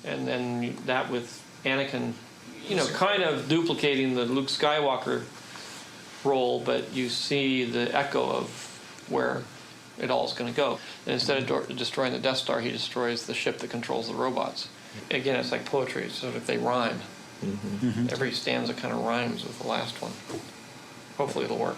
And then that with Anakin, kind of duplicating the Luke Skywalker role, but you see the echo of where it all is going to go. And instead of destroying the Death Star, he destroys the ship that controls the robots. Again, it's like poetry, so if they rhyme. Mm-hmm. Every stanza kind of rhymes with the last one. Hopefully it'll work.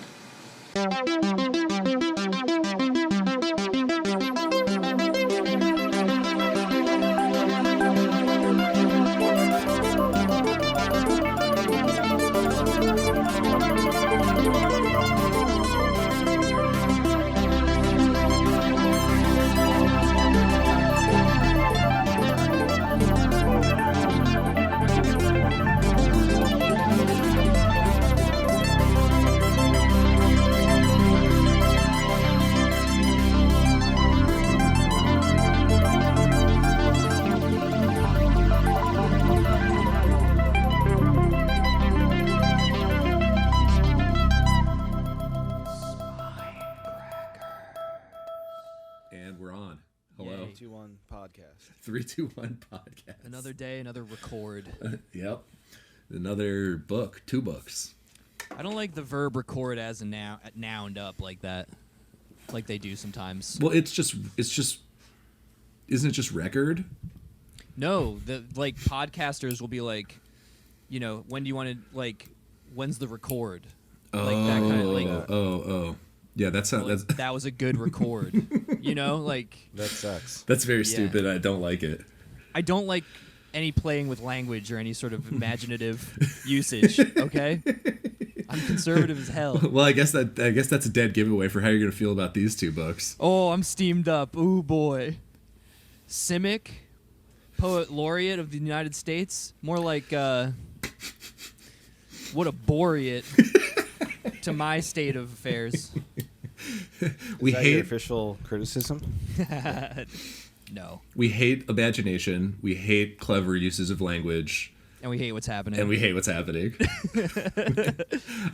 And we're on. Hello. 321 podcast. 321 podcast. Another day, another record. Yep. Another book. 2 books. I don't like the verb record as a nouned up like that, like they do sometimes. Well, it's just. Isn't it just record? No, podcasters will be like, when do you want to when's the record? Like that kind of Oh. Yeah, that's that was a good record. That sucks. That's very stupid. I don't like it. I don't like any playing with language or any sort of imaginative usage, okay? I'm conservative as hell. Well, I guess that's a dead giveaway for how you're going to feel about these 2 books. Oh, I'm steamed up. Ooh, boy. Simic, poet laureate of the United States. More like, what a boreate to my state of affairs. We hate official criticism. No. We hate imagination. We hate clever uses of language. And we hate what's happening.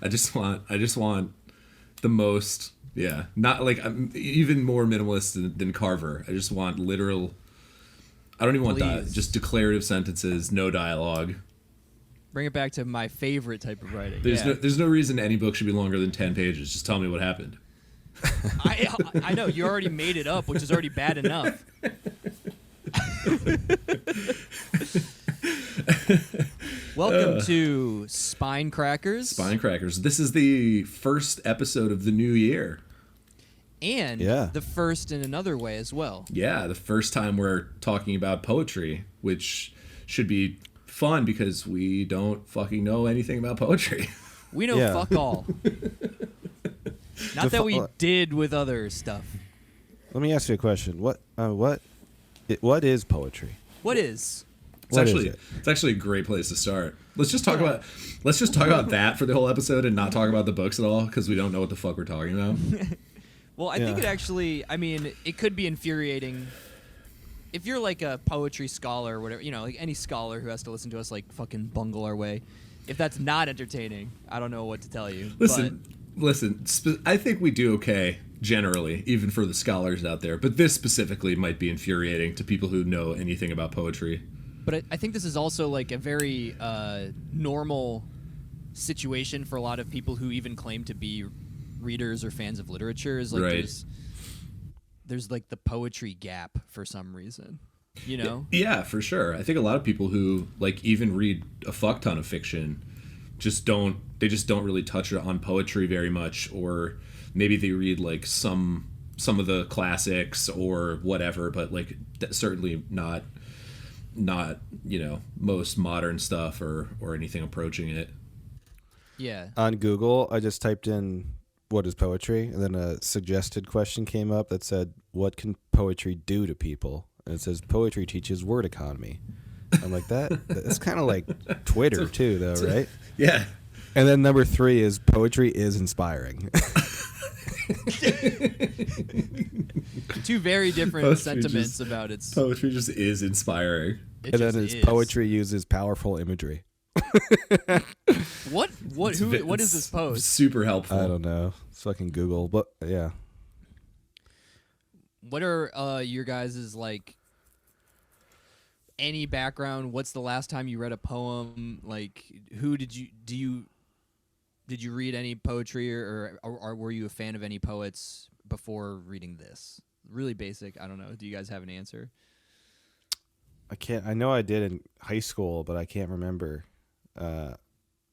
I just want the most, not like I'm even more minimalist than Carver. I just want literal. I don't even want just declarative sentences, no dialogue. Bring it back to my favorite type of writing. There's no reason any book should be longer than 10 pages. Just tell me what happened. I know, you already made it up, which is already bad enough. Welcome to Spine Crackers. Spine Crackers. This is the first episode of the new year. And the first in another way as well. Yeah, the first time we're talking about poetry, which should be fun because we don't fucking know anything about poetry. We know fuck all. Not that we did with other stuff. Let me ask you a question. What is poetry? What is? It's actually a great place to start. Let's just talk about that for the whole episode and not talk about the books at all because we don't know what the fuck we're talking about. Well, I think it actually, it could be infuriating if you're like a poetry scholar or whatever, like any scholar who has to listen to us like fucking bungle our way. If that's not entertaining, I don't know what to tell you. Listen, I think we do okay generally, even for the scholars out there. But this specifically might be infuriating to people who know anything about poetry. But I think this is also like a very normal situation for a lot of people who even claim to be readers or fans of literature. Is like there's like the poetry gap for some reason. Yeah, for sure. I think a lot of people who like even read a fuck ton of fiction just don't really touch on poetry very much, or maybe they read like some of the classics or whatever, but like certainly not most modern stuff or anything approaching it. Yeah. On Google, I just typed in what is poetry, and then a suggested question came up that said, what can poetry do to people? And it says poetry teaches word economy. I'm like, that's kind of like Twitter too, though, right? Yeah. And then number 3 is poetry is inspiring. Two very different sentiments about it. Poetry just is inspiring. And then his poetry uses powerful imagery. What is this post? Super helpful. I don't know. It's fucking Google, but yeah. What are your guys' like any background? What's the last time you read a poem? Like, who did you read any poetry, or were you a fan of any poets before reading this? Really basic. I don't know. Do you guys have an answer? I know I did in high school, but I can't remember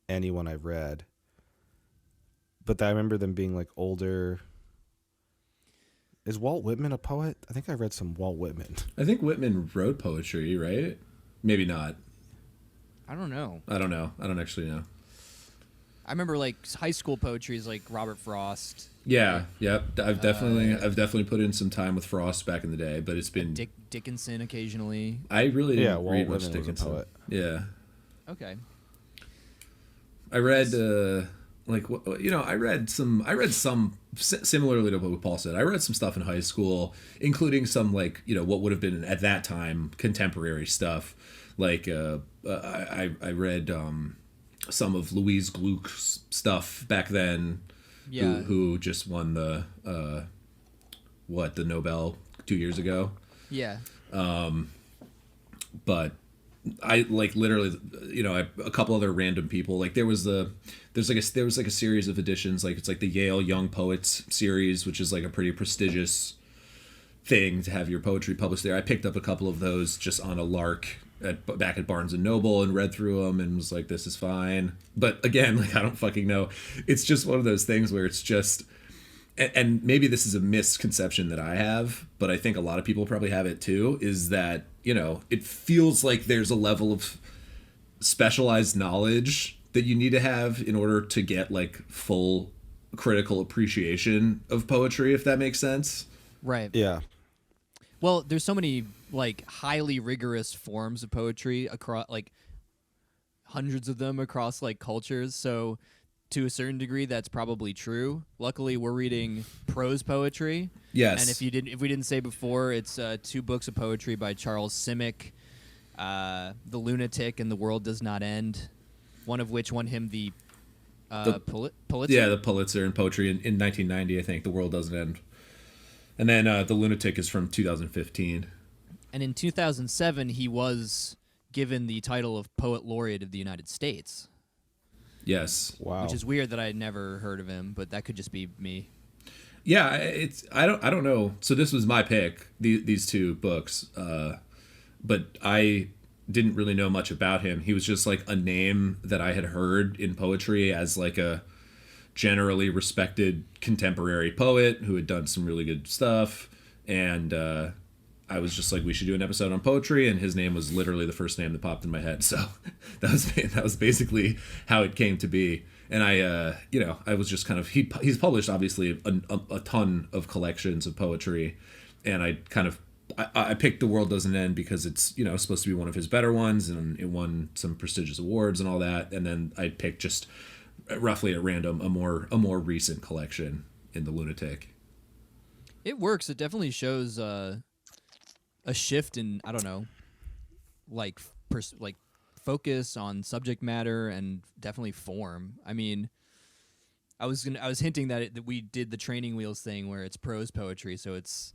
anyone I've read. But I remember them being like older. Is Walt Whitman a poet? I think I read some Walt Whitman. I think Whitman wrote poetry, right? Maybe not. I don't know. I don't know. I don't actually know. I remember like high school poetry is like Robert Frost. Yeah, yep. I've definitely put in some time with Frost back in the day, but it's been Dickinson occasionally. I really didn't Walt read much Whitman was a Dickinson. poet. Yeah. Okay. I read I read some similarly to what Paul said. I read some stuff in high school, including some like, what would have been at that time contemporary stuff. Like I read some of Louise Gluck's stuff back then. Yeah. Who just won the Nobel 2 years ago. Yeah. But I like literally, a couple other random people. Like there was a series of editions. Like it's like the Yale Young Poets series, which is like a pretty prestigious thing to have your poetry published there. I picked up a couple of those just on a lark back at Barnes and Noble and read through them and was like, this is fine. But again, like I don't fucking know. It's just one of those things where it's just, and maybe this is a misconception that I have, but I think a lot of people probably have it too, is that, it feels like there's a level of specialized knowledge that you need to have in order to get like full critical appreciation of poetry, if that makes sense. Right. Yeah. Well, there's so many like highly rigorous forms of poetry across like hundreds of them across like cultures. So to a certain degree, that's probably true. Luckily, we're reading prose poetry. Yes. And if we didn't say before, it's 2 books of poetry by Charles Simic, The Lunatic and The World Does Not End, one of which won him the Pulitzer. Yeah, the Pulitzer in poetry in 1990, I think. The World Doesn't End. And then The Lunatic is from 2015. And in 2007, he was given the title of Poet Laureate of the United States. Yes. Wow. Which is weird that I had never heard of him, but that could just be me. Yeah, I don't know. So this was my pick, these 2 books, but I didn't really know much about him. He was just like a name that I had heard in poetry as like a generally respected contemporary poet who had done some really good stuff, and I was just like, we should do an episode on poetry, and his name was literally the first name that popped in my head. So that was basically how it came to be. And I was just kind of, he's published obviously a ton of collections of poetry, and I picked The World Doesn't End because it's, supposed to be one of his better ones, and it won some prestigious awards and all that. And then I picked just roughly at random a more recent collection in The Lunatic. It works. It definitely shows a shift in, I don't know, like focus on subject matter and definitely form. I mean, I was hinting that we did the training wheels thing where it's prose poetry, so it's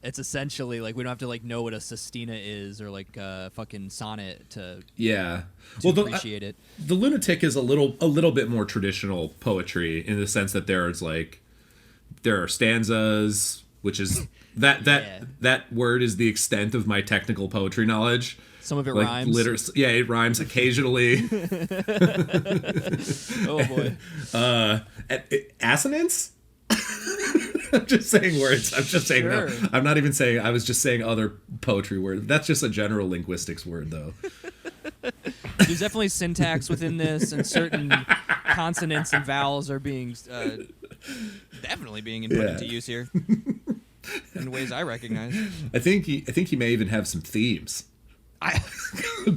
essentially like we don't have to like know what a sestina is or like a fucking sonnet to appreciate it. The Lunatic is a little bit more traditional poetry in the sense that there are stanzas, which is that word is the extent of my technical poetry knowledge. Some of it like rhymes. It rhymes occasionally. Oh boy. Assonance? I'm just saying words. I'm just saying Sure. no. I'm not even saying. I was just saying other poetry words. That's just a general linguistics word, though. There's definitely syntax within this, and certain consonants and vowels are being definitely being put into use here in ways I recognize. I think he may even have some themes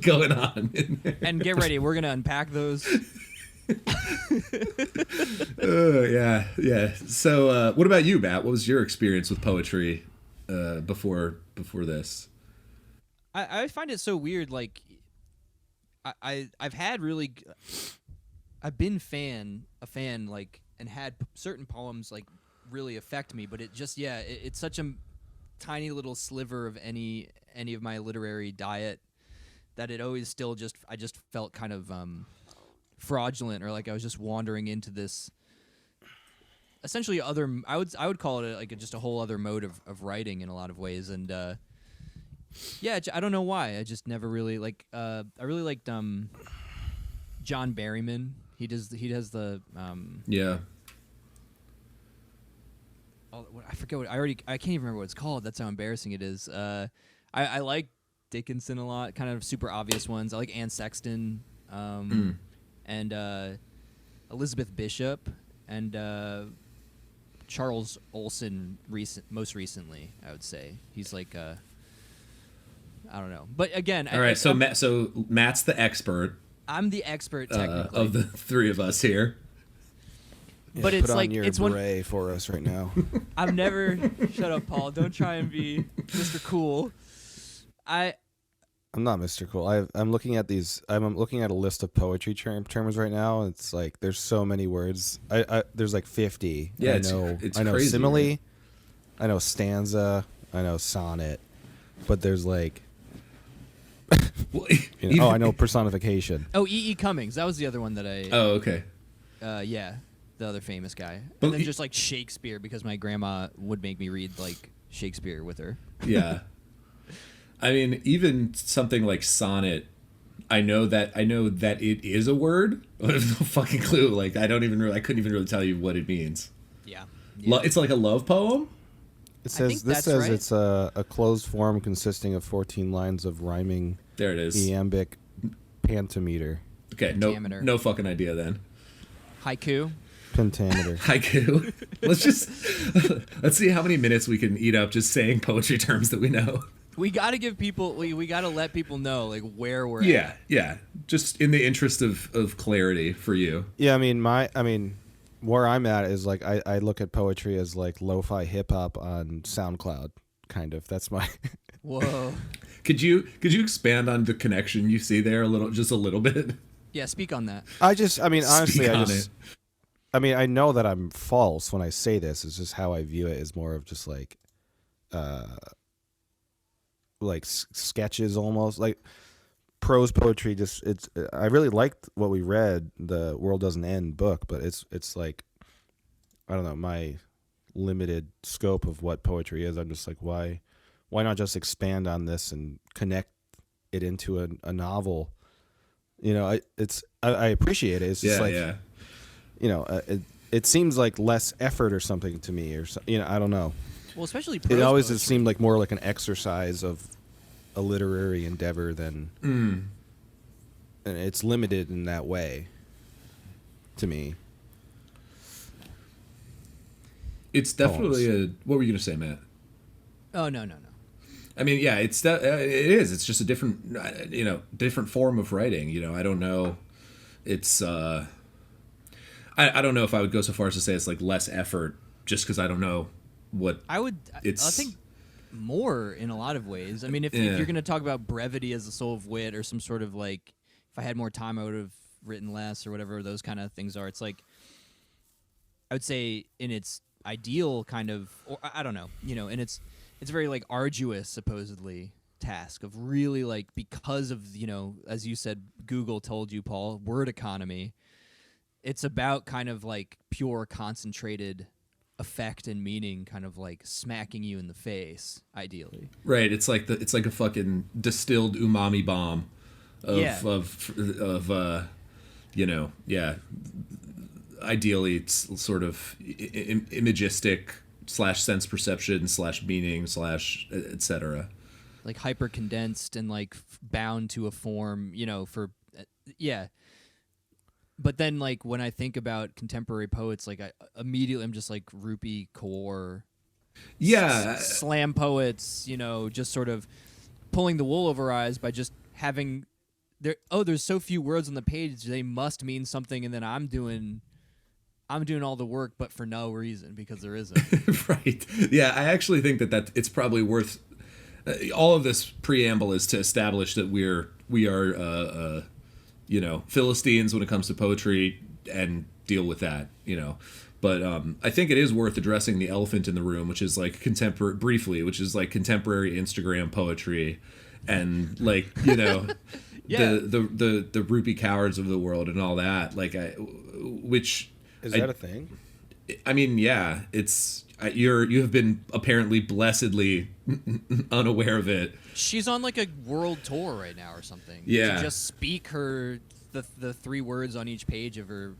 going on in there. And get ready, we're gonna unpack those. Yeah. So, what about you, Matt? What was your experience with poetry before this? I find it so weird. Like, I've had really, I've been a fan like, and had certain poems like really affect me, but it just it's such a tiny little sliver of any any of my literary diet, that it always still I just felt kind of fraudulent, or like I was just wandering into this essentially I would call it just a whole other mode of writing in a lot of ways. And yeah, I don't know why. I just never really I really liked John Barryman. He does the Yeah. I forget what I can't even remember what it's called. That's how embarrassing it is. I like Dickinson a lot, kind of super obvious ones. I like Anne Sexton, and Elizabeth Bishop, and Charles Olson most recently, I would say. He's like I don't know. But again, all right, so Matt's the expert. I'm the expert technically of the three of us here. Yeah, but it's put like on your it's beret for us right now. I've never shut up, Paul. Don't try and be Mr. Cool. I'm not Mr. Cool. I'm looking at these. I'm looking at a list of poetry terms right now. And it's like there's so many words. There's like 50. Yeah, I know crazy, simile. right? I know stanza. I know sonnet. But there's like. Well, I know personification. Oh, E. Cummings. That was the other one that I. Oh, okay. Yeah, the other famous guy. But and then just like Shakespeare, because my grandma would make me read like Shakespeare with her. Yeah. I mean, even something like sonnet, I know that it is a word, but I have no fucking clue. Like, I couldn't even really tell you what it means. Yeah. It's like a love poem? It says right. It's a closed form consisting of 14 lines of rhyming. There it is. Iambic pentameter. Okay, no fucking idea then. Haiku. Pentameter. Haiku. Let's see how many minutes we can eat up just saying poetry terms that we know. We got to give people. We got to let people know like where we're at. Yeah. Just in the interest of clarity for you. Yeah, I mean, where I'm at is like I look at poetry as like lo-fi hip hop on SoundCloud, kind of. That's my. Whoa. Could you expand on the connection you see there a little bit? Yeah, speak on that. Honestly, I know that I'm false when I say this. It's just how I view it is more of just like sketches almost, like prose poetry. I really liked what we read, the World Doesn't End book, but it's like, I don't know, my limited scope of what poetry is. I'm just like, why not just expand on this and connect it into a novel? I appreciate it. It's just it seems like less effort or something to me, or I don't know. Well, especially prose it always poetry. just seemed like more like an exercise of a literary endeavor than, and it's limited in that way to me. It's definitely what were you gonna say, Matt? Oh no. I mean, yeah, it is. It's just a different form of writing. I don't know. It's I don't know if I would go so far as to say it's like less effort, just because I don't know what I think more in a lot of ways. I mean, if you're going to talk about brevity as the soul of wit, or some sort of like, if I had more time, I would have written less, or whatever those kind of things are. It's like, I would say in its ideal kind of, or I don't know, and it's very like arduous, supposedly, task of really like, because of, as you said, Google told you, Paul, word economy. It's about kind of like pure concentrated effect and meaning, kind of like smacking you in the face, ideally. Right. It's like a fucking distilled umami bomb ideally it's sort of imagistic / sense perception / meaning / etc. Like hyper condensed and like bound to a form, But then, like, when I think about contemporary poets, like, I immediately am just like Rupi Kaur, slam poets, just sort of pulling the wool over our eyes by just having there's so few words on the page, they must mean something, and then I'm doing all the work, but for no reason, because there isn't. Right. Yeah, I actually think that it's probably worth. All of this preamble is to establish that we are Philistines when it comes to poetry, and deal with that. But I think it is worth addressing the elephant in the room, which is like contemporary Instagram poetry, and like, you know, Yeah. the Rupee Cowards of the world and all that. Like, which Is that a thing? I mean, yeah, it's you have been apparently blessedly unaware of it. She's on like a world tour right now or something. Yeah. To just speak the 3 words on each page of her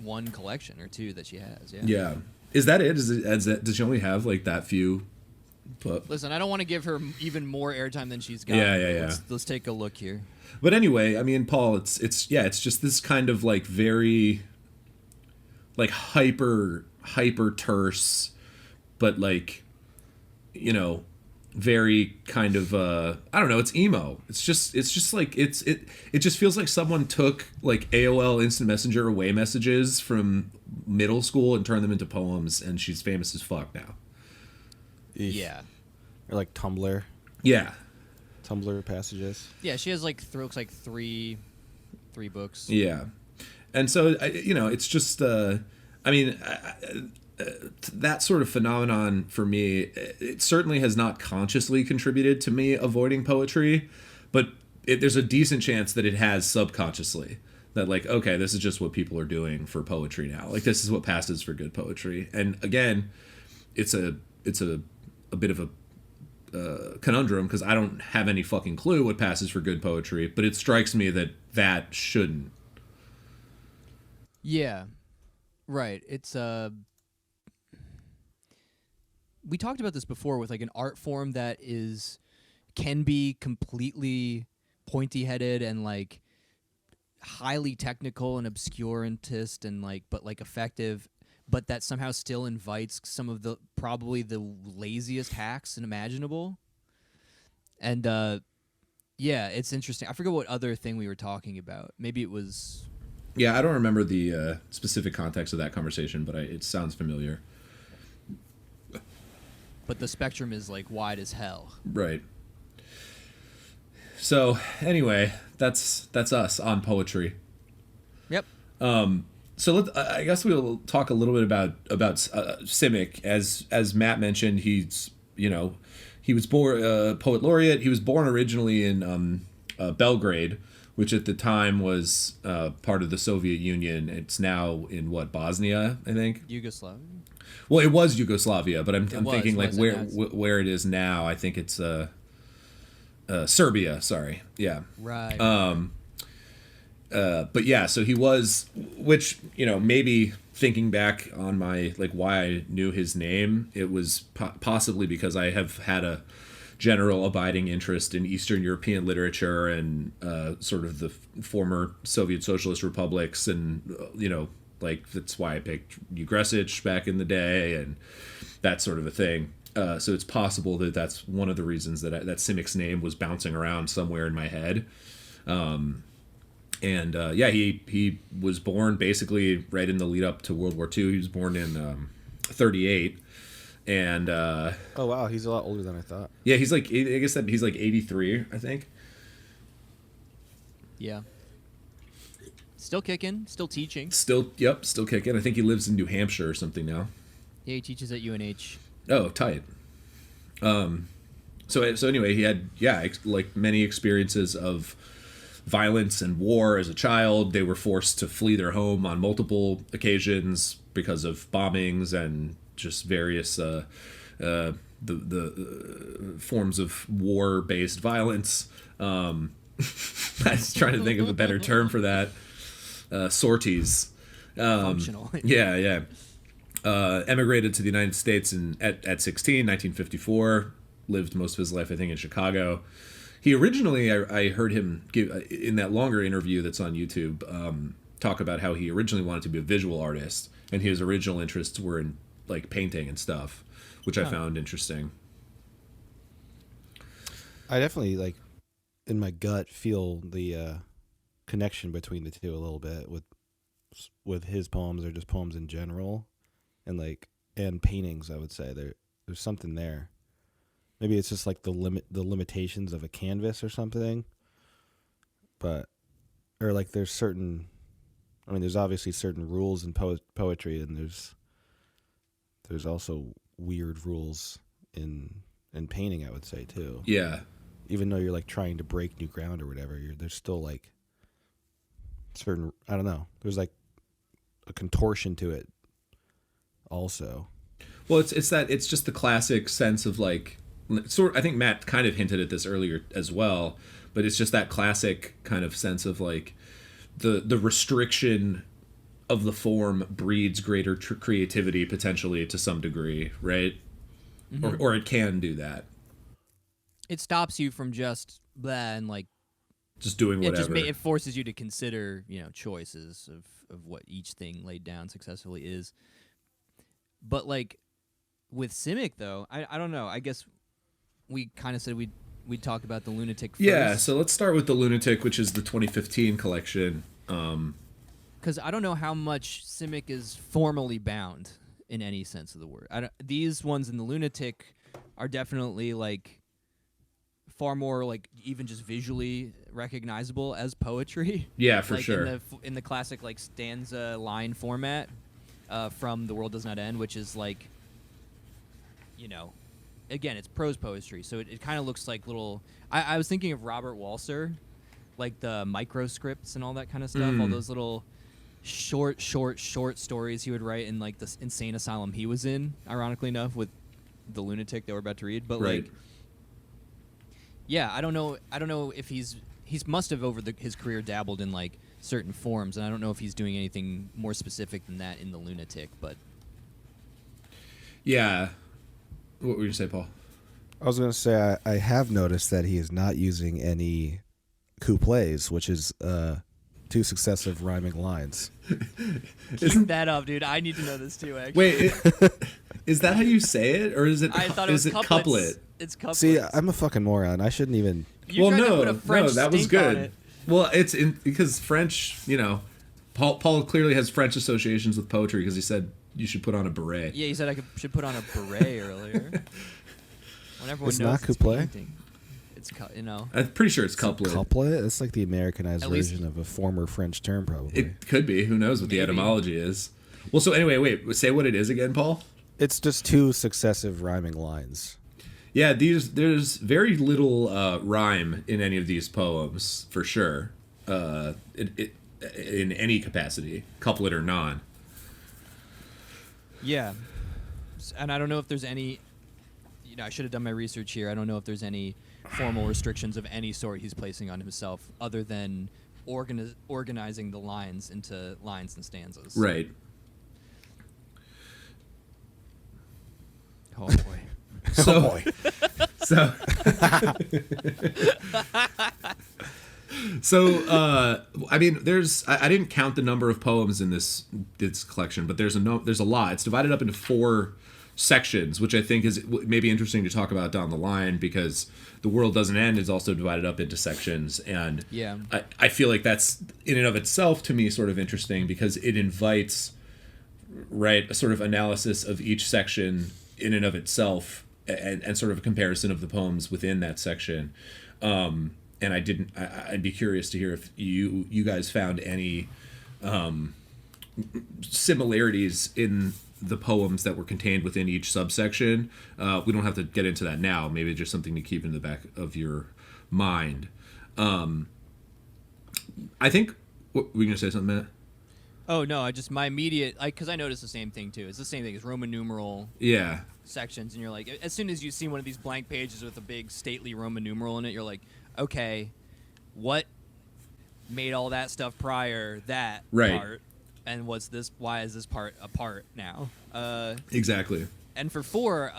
one collection or 2 that she has. Yeah. Yeah. Is that it? Does she only have like that few? But Listen, I don't want to give her even more airtime than she's got. Yeah. Let's take a look here. But anyway, I mean, Paul, it's just this kind of like very like hyper terse, but like, you know, very kind of I don't know, it's emo. It's just like it just feels like someone took like AOL Instant Messenger away messages from middle school and turned them into poems, and she's famous as fuck now. Eesh. Yeah. Or like Tumblr passages. Yeah, she has like looks like three books. Yeah. And so you know, it's just I mean, that sort of phenomenon for me, it certainly has not consciously contributed to me avoiding poetry, but there's a decent chance that it has subconsciously. That like, okay, this is just what people are doing for poetry now. Like, this is what passes for good poetry. And again, it's a bit of a conundrum, because I don't have any fucking clue what passes for good poetry, but it strikes me that shouldn't. Yeah. Right. It's we talked about this before with like an art form that can be completely pointy-headed and like highly technical and obscurantist and like but like effective, but that somehow still invites some of the probably the laziest hacks imaginable. And yeah, it's interesting. I forget what other thing we were talking about. Maybe it was Yeah, I don't remember the specific context of that conversation, but it sounds familiar. but the spectrum is like wide as hell. Right. So anyway, that's us on poetry. Yep. So I guess we'll talk a little bit about Simic. As Matt mentioned, he was born poet laureate. He was born originally in Belgrade, which at the time was part of the Soviet Union. It's now in Bosnia, I think. Yugoslav. Well, it was Yugoslavia, but I'm thinking like was, where it is now. I think it's Serbia. Sorry, yeah. Right. But yeah, so he was, which, you know, maybe thinking back on my like why I knew his name, it was possibly because I have had a general abiding interest in Eastern European literature and sort of the former Soviet Socialist republics, and you know, like that's why I picked Ugresic back in the day and that sort of a thing. So it's possible that that's one of the reasons that Simic's name was bouncing around somewhere in my head. And yeah, he was born basically right in the lead up to World War II. He was born in 1938. And oh wow, he's a lot older than I thought. Yeah, he's like, I guess that he's like 83, I think. Yeah. Still kicking, still teaching. Still kicking. I think he lives in New Hampshire or something now. Yeah, he teaches at UNH. Oh, tight. So anyway, he had like many experiences of violence and war as a child. They were forced to flee their home on multiple occasions because of bombings and just various the forms of war-based violence. I was trying to think of a better term for that. Sorties. Functional. Yeah. Emigrated to the United States at 16, 1954. Lived most of his life, I think, in Chicago. He originally, I heard him give in that longer interview that's on YouTube, talk about how he originally wanted to be a visual artist, and his original interests were in like painting and stuff, which I found interesting. I definitely, like, in my gut, feel the connection between the two a little bit with his poems or just poems in general, and paintings. I would say there's something there. Maybe it's just like the limitations of a canvas or something. But or like there's obviously certain rules in poetry, and there's there's also weird rules in painting, I would say, too. Yeah. Even though you're like trying to break new ground or whatever, there's still like certain, I don't know, there's like a contortion to it also. Well, it's just the classic sense of like, I think Matt kind of hinted at this earlier as well, but it's just that classic kind of sense of like the restriction of the form breeds greater creativity potentially to some degree, right? Mm-hmm. Or it can do that. It stops you from just blah and like just doing whatever. It forces you to consider, choices of what each thing laid down successfully is. But like with Simic though, I don't know. I guess we kind of said we'd talk about the Lunatic first. Yeah, so let's start with the Lunatic, which is the 2015 collection. Because I don't know how much Simic is formally bound in any sense of the word. These ones in the Lunatic are definitely like far more like even just visually recognizable as poetry. Yeah, for like sure. In the classic like stanza line format from The World Does Not End, which is like, again, it's prose poetry, so it kind of looks like little. I was thinking of Robert Walser, like the microscripts and all that kind of stuff, all those little short stories he would write in like the insane asylum he was in, ironically enough, with the Lunatic that we're about to read. But right. like, yeah, I don't know if he's must have over his career dabbled in like certain forms, and I don't know if he's doing anything more specific than that in the Lunatic. But yeah, what were you gonna say, Paul? I was going to say I have noticed that he is not using any couplets, which is 2 successive rhyming lines. Keep that up, dude. I need to know this too. Actually, wait, is that how you say it, or is it? I thought it was couplet? It's couplet. See, I'm a fucking moron. I shouldn't even. No, that was good. Well, it's because French, Paul clearly has French associations with poetry because he said you should put on a beret. Yeah, he said I should put on a beret earlier. When everyone it's knows not couplet. It's I'm pretty sure it's couplet. Couplet? It's like the Americanized At version least, of a former French term, probably. It could be. Who knows what Maybe. the etymology is? Well, so anyway, wait. Say what it is again, Paul. It's just 2 successive rhyming lines. Yeah, there's very little rhyme in any of these poems, for sure. In any capacity, couplet or non. Yeah, and I don't know if there's any. I should have done my research here. I don't know if there's any formal restrictions of any sort he's placing on himself, other than organizing the lines into lines and stanzas. Right. Oh boy. So, Oh boy. I mean, I didn't count the number of poems in this collection, but there's a lot. It's divided up into 4 sections, which I think is maybe interesting to talk about down the line, because The World Doesn't End is also divided up into sections, and yeah, I feel like that's in and of itself to me sort of interesting, because it invites a sort of analysis of each section in and of itself, and sort of a comparison of the poems within that section. And I'd be curious to hear if you guys found any similarities in the poems that were contained within each subsection. We don't have to get into that now. Maybe just something to keep in the back of your mind. I think, were you going to say something, Matt? Oh no! My immediate, because I noticed the same thing too. It's the same thing as Roman numeral. Yeah. Sections, and you're like, as soon as you see one of these blank pages with a big stately Roman numeral in it, you're like, okay, what made all that stuff prior that part, and why is this part a part now? Exactly. And for 4,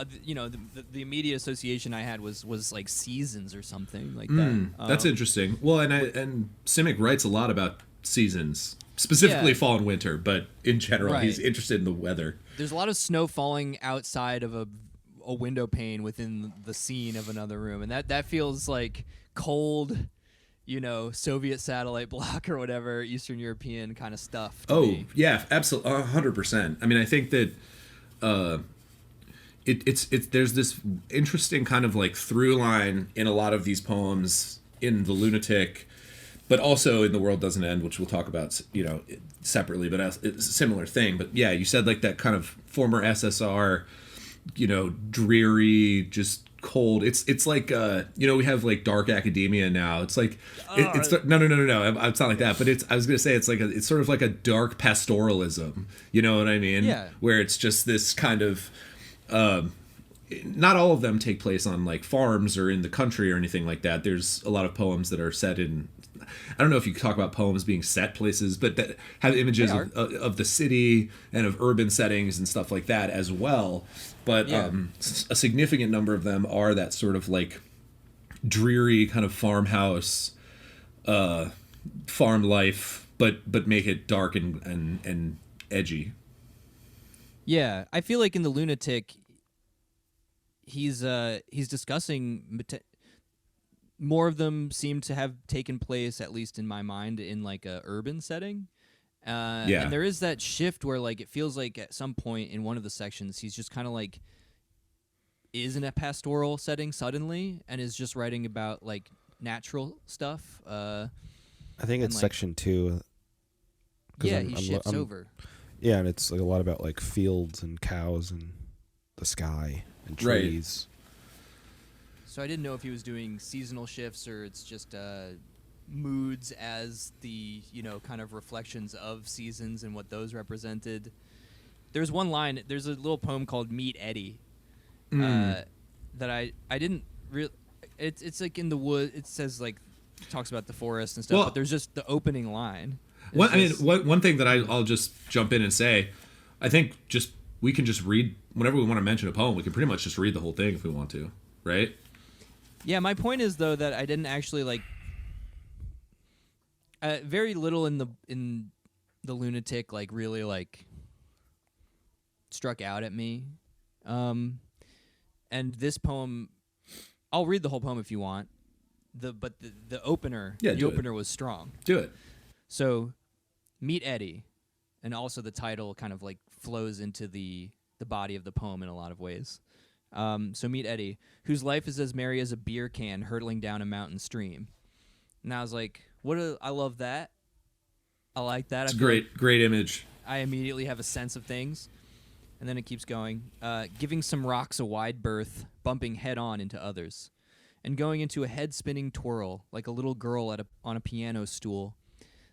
the immediate association I had was like seasons or something like that. That's interesting. Well, and Simic writes a lot about seasons, specifically fall and winter, but in general, he's interested in the weather. There's a lot of snow falling outside of a window pane within the scene of another room, and that feels like cold, Soviet satellite block or whatever, Eastern European kind of stuff. To me. Yeah, absolutely, 100%. I mean, I think that it's there's this interesting kind of like through line in a lot of these poems in the Lunatic, but also in The World Doesn't End, which we'll talk about, separately, but it's a similar thing. But yeah, you said like that kind of former SSR, dreary, just cold. It's like we have like dark academia now. It's like it's no. It's not like that. But I was gonna say it's sort of like a dark pastoralism. You know what I mean? Yeah. Where it's just this kind of. Not all of them take place on like farms or in the country or anything like that. There's a lot of poems that are set in. I don't know if you talk about poems being set places, but that have images of the city and of urban settings and stuff like that as well. But a significant number of them are that sort of like dreary kind of farmhouse, farm life, but make it dark and edgy. Yeah, I feel like in the Lunatic, he's discussing more of them seem to have taken place, at least in my mind, in like a urban setting. And there is that shift where like it feels like at some point in one of the sections he's just kind of like is in a pastoral setting suddenly and is just writing about like natural stuff. I think it's like, section 2. Yeah, he shifts over. Yeah, and it's like a lot about like fields and cows and the sky and trees. Right. So I didn't know if he was doing seasonal shifts or it's just moods as the, kind of reflections of seasons and what those represented. There's one line, there's a little poem called Meet Eddie that I didn't really, it's like in the wood, it says like, talks about the forest and stuff, but there's just the opening line. One thing that I'll just jump in and say, I think we can just read, whenever we want to mention a poem, we can pretty much just read the whole thing if we want to, right? Yeah, my point is though that I didn't actually like very little in the Lunatic like really like struck out at me. And this poem, I'll read the whole poem if you want. But the opener, opener was strong. Do it. So, Meet Eddie, and also the title kind of like flows into the body of the poem in a lot of ways. So Meet Eddie, whose life is as merry as a beer can hurtling down a mountain stream. And I was like, I love that. I like that. It's a great image. I immediately have a sense of things. And then it keeps going. Giving some rocks a wide berth, bumping head on into others. And going into a head-spinning twirl, like a little girl on a piano stool.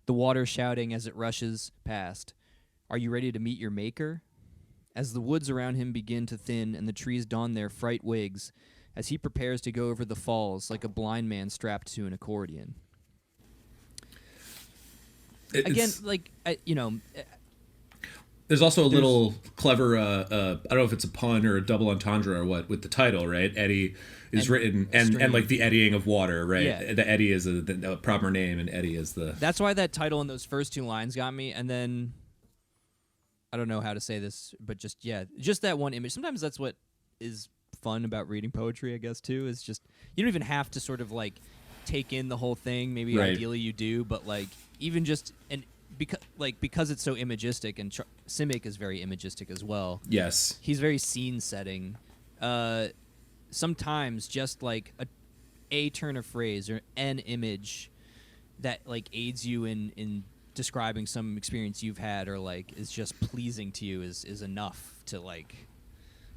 The water shouting as it rushes past. Are you ready to meet your maker? As the woods around him begin to thin and the trees don their fright wigs, as he prepares to go over the falls like a blind man strapped to an accordion. There's also a little clever, I don't know if it's a pun or a double entendre or what, with the title, right? Eddie is written, and like the eddying of water, right? Yeah. The Eddie is the proper name, and Eddie is the... That's why that title in those first two lines got me, and then... I don't know how to say this, but just that one image. Sometimes that's what is fun about reading poetry, I guess, too, is just, you don't even have to sort of, like, take in the whole thing. Maybe ideally you do, but, like, even just, and because it's so imagistic, and Simic is very imagistic as well. Yes. He's very scene-setting. Sometimes just, like, a turn of phrase or an image that, like, aids you in describing some experience you've had or like is just pleasing to you is enough to like,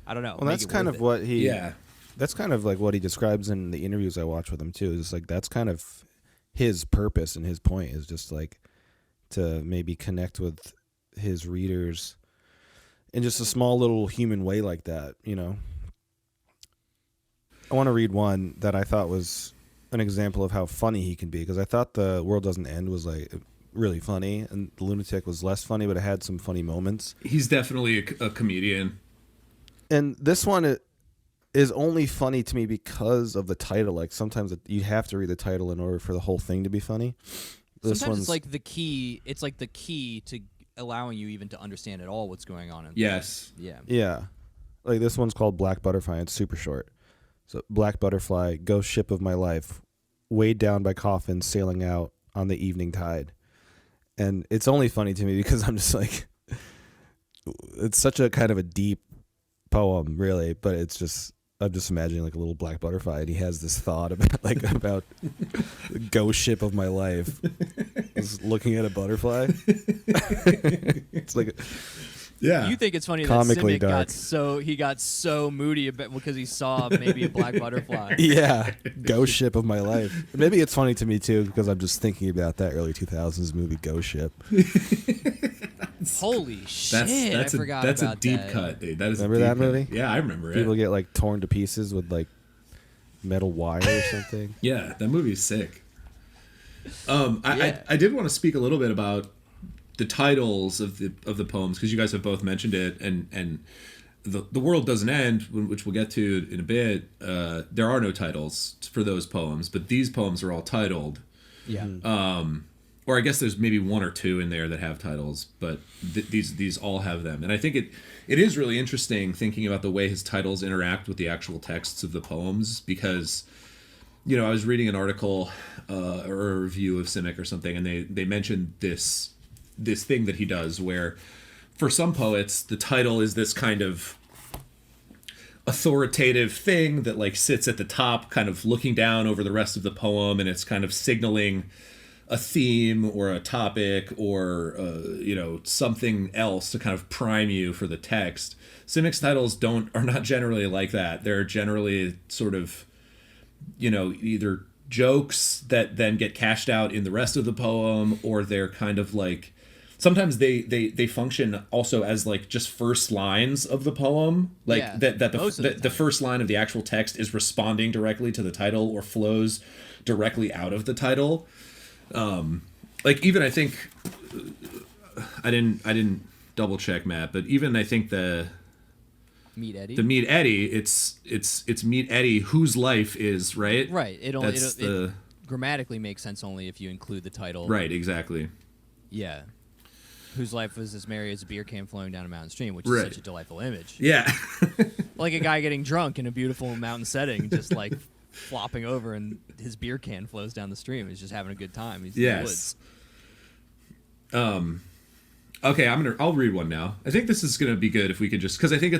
I don't know. Well, that's kind of what he. Yeah. That's kind of like what he describes in the interviews I watch with him too. Is like that's kind of his purpose and his point is just like to maybe connect with his readers in just a small little human way like that. I want to read one that I thought was an example of how funny he can be because I thought The World Doesn't End was like really funny, and The Lunatic was less funny, but it had some funny moments. He's definitely a comedian. And this one is only funny to me because of the title. Like, sometimes you have to read the title in order for the whole thing to be funny. Sometimes it's like the key. It's like the key to allowing you even to understand at all what's going on. Yes. Yeah. Yeah. Like, this one's called Black Butterfly. It's super short. So, Black Butterfly, ghost ship of my life, weighed down by coffins sailing out on the evening tide. And it's only funny to me because I'm just like, it's such a kind of a deep poem, really, but it's just I'm just imagining like a little black butterfly, and he has this thought about the ghost ship of my life. Just looking at a butterfly. It's like Yeah. You think it's funny Comically that dark. Simic got so moody because he saw maybe a black butterfly. yeah, ghost ship of my life. Maybe it's funny to me too because I'm just thinking about that early 2000s movie Ghost Ship. Holy shit! I forgot that's about a deep that. cut, dude. That is Remember a deep that movie? Cut. Yeah, I remember People it. get like torn to pieces with like metal wire or something. Yeah, that movie's sick. Yeah. I did want to speak a little bit about the titles of the poems because you guys have both mentioned it, and the world doesn't end, which we'll get to in a bit. There are no titles for those poems, but these poems are all titled. Yeah. Or I guess there's maybe one or two in there that have titles, but these all have them. And I think it is really interesting thinking about the way his titles interact with the actual texts of the poems, because, you know, I was reading an article or a review of Simic or something, and they mentioned this thing that he does where for some poets the title is this kind of authoritative thing that like sits at the top kind of looking down over the rest of the poem, and it's kind of signaling a theme or a topic or you know, something else to kind of prime you for the text. Simic's titles are not generally like that. They're generally sort of, you know, either jokes that then get cashed out in the rest of the poem, or they're kind of like sometimes they function also as like just first lines of the poem, like Yeah, that most of the the time. first line of the actual text is responding directly to the title or flows directly out of the title. Like even I think I didn't double check, Matt, but even I think the Meet Eddie. Meet Eddie, it's Meet Eddie whose life is, right? Right. It That's it grammatically makes sense only if you include the title. Right, exactly. Yeah. Whose life was as merry as a beer can flowing down a mountain stream, which is Right. such a delightful image. Yeah. Like a guy getting drunk in a beautiful mountain setting, just like flopping over, and his beer can flows down the stream. He's just having a good time. He's in the woods. Yes. Okay, I'll read one now. I think this is gonna be good if we could just, because I think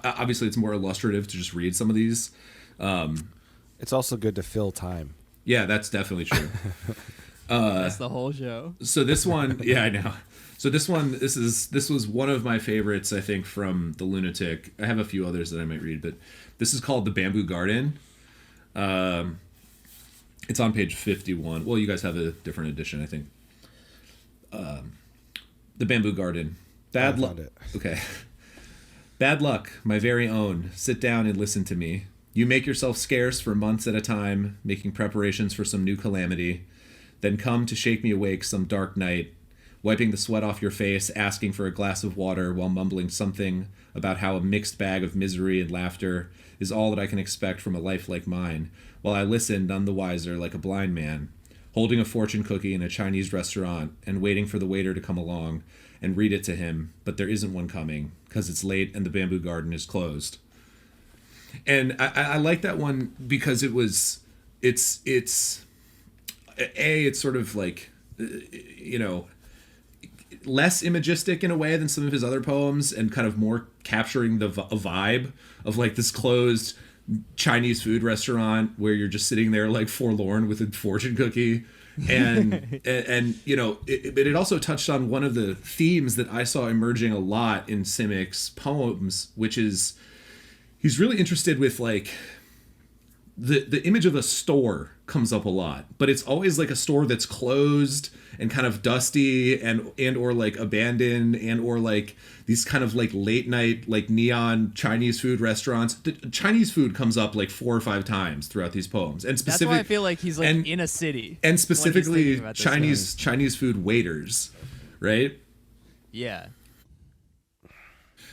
obviously it's more illustrative to just read some of these. It's also good to fill time. Yeah, that's definitely true. That's the whole show. So this one, yeah, I know. So this was one of my favorites, I think, from the Lunatic. I have a few others that I might read, but this is called The Bamboo Garden. It's on page 51. Well, you guys have a different edition, I think. The Bamboo Garden. Bad luck. Okay. Bad luck, my very own. Sit down and listen to me. You make yourself scarce for months at a time, making preparations for some new calamity. Then come to shake me awake some dark night, wiping the sweat off your face, asking for a glass of water while mumbling something about how a mixed bag of misery and laughter is all that I can expect from a life like mine, while I listen none the wiser like a blind man, holding a fortune cookie in a Chinese restaurant and waiting for the waiter to come along and read it to him, but there isn't one coming, because it's late and the bamboo garden is closed. And I like that one because it's sort of like, you know, less imagistic in a way than some of his other poems, and kind of more capturing a vibe of like this closed Chinese food restaurant where you're just sitting there like forlorn with a fortune cookie. And you know, but it also touched on one of the themes that I saw emerging a lot in Simic's poems, which is he's really interested with like the image of a store comes up a lot, but it's always like a store that's closed and kind of dusty and or like abandoned, and or like these kind of like late night like neon Chinese food restaurants. The Chinese food comes up like 4 or 5 times throughout these poems, and That's why I feel like he's like in a city. and when he's specifically thinking about this Chinese food waiters, right? Yeah.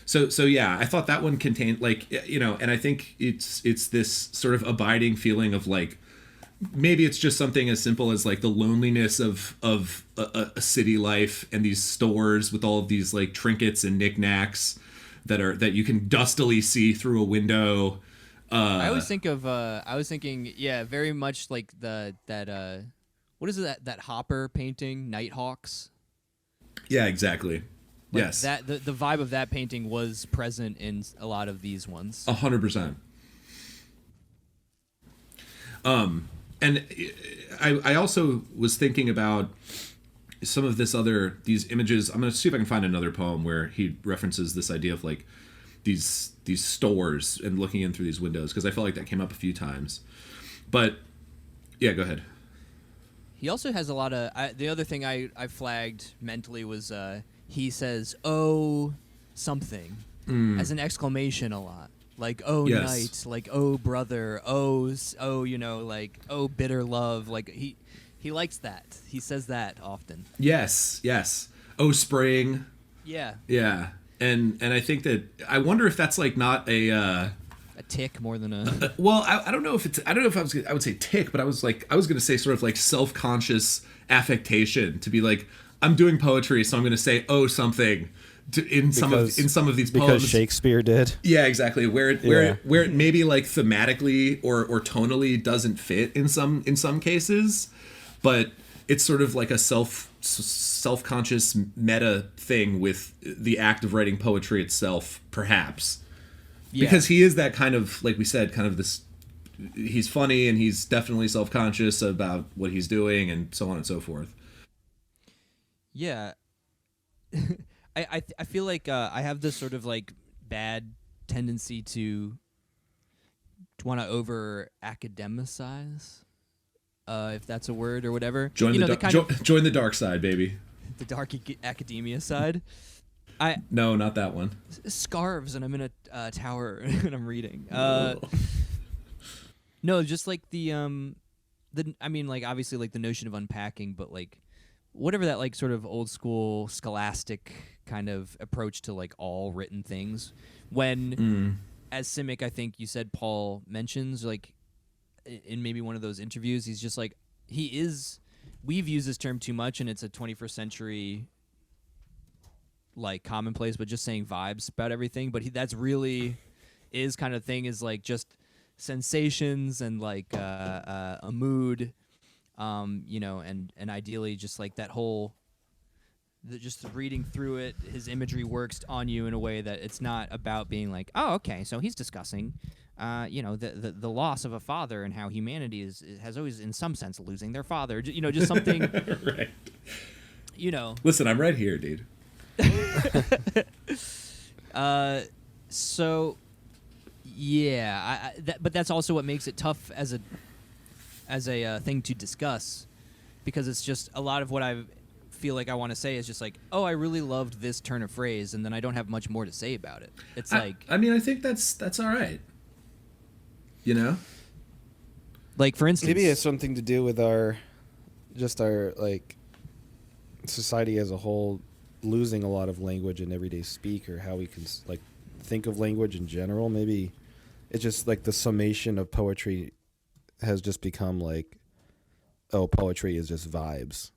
So yeah, I thought that one contained like, you know, and I think it's this sort of abiding feeling of like, maybe it's just something as simple as like the loneliness of a city life and these stores with all of these like trinkets and knickknacks that you can dustily see through a window. I was thinking, yeah, very much like that what is it, that Hopper painting, Nighthawks? Yeah, exactly. Like yes. That the vibe of that painting was present in a lot of these ones. 100%. And I also was thinking about some of these images. I'm going to see if I can find another poem where he references this idea of like these stores and looking in through these windows, because I felt like that came up a few times. But yeah, go ahead. He also has a lot of the other thing I flagged mentally was he says "oh something" as an exclamation a lot, like "oh Yes. night," like "oh brother," oh you know, like "oh bitter love." Like he likes that. He says that often. Yes. Oh, spring. Yeah. Yeah. And I think that I wonder if that's like not a tick more than a well, I don't know if I would say tick, but I was going to say sort of like self-conscious affectation, to be like, I'm doing poetry, so I'm going to say oh something in some of these poems because Shakespeare did. Yeah, exactly. Where it maybe like thematically or tonally doesn't fit in some cases, but it's sort of like a self-conscious meta thing with the act of writing poetry itself, perhaps. Yeah. Because he is that kind of, like we said, kind of this, he's funny and he's definitely self-conscious about what he's doing and so on and so forth. Yeah. I feel like I have this sort of like bad tendency to want to over academicize, if that's a word or whatever. Join the dark side, baby. The dark academia side. No, not that one. Scarves, and I'm in a tower and I'm reading. No, just like the I mean, like obviously like the notion of unpacking, but like whatever that like sort of old school scholastic kind of approach to like all written things. When as Simic, I think you said Paul mentions like in maybe one of those interviews, he's just like we've used this term too much and it's a 21st century like commonplace, but just saying vibes about everything. But that's really is kind of thing is like just sensations and like a mood, you know, and ideally just like that whole just reading through it, his imagery works on you in a way that it's not about being like, oh, okay, so he's discussing you know, the loss of a father and how humanity has always in some sense losing their father, you know, just something right. You know, listen, I'm right here, dude. So yeah, but that's also what makes it tough as a thing to discuss, because it's just a lot of what I feel like I want to say is just like, oh, I really loved this turn of phrase, and then I don't have much more to say about it. It's I mean, I think that's all right. You know, like for instance, maybe it has something to do with our like society as a whole losing a lot of language in everyday speak, or how we can like think of language in general. Maybe it's just like the summation of poetry has just become like, oh, poetry is just vibes.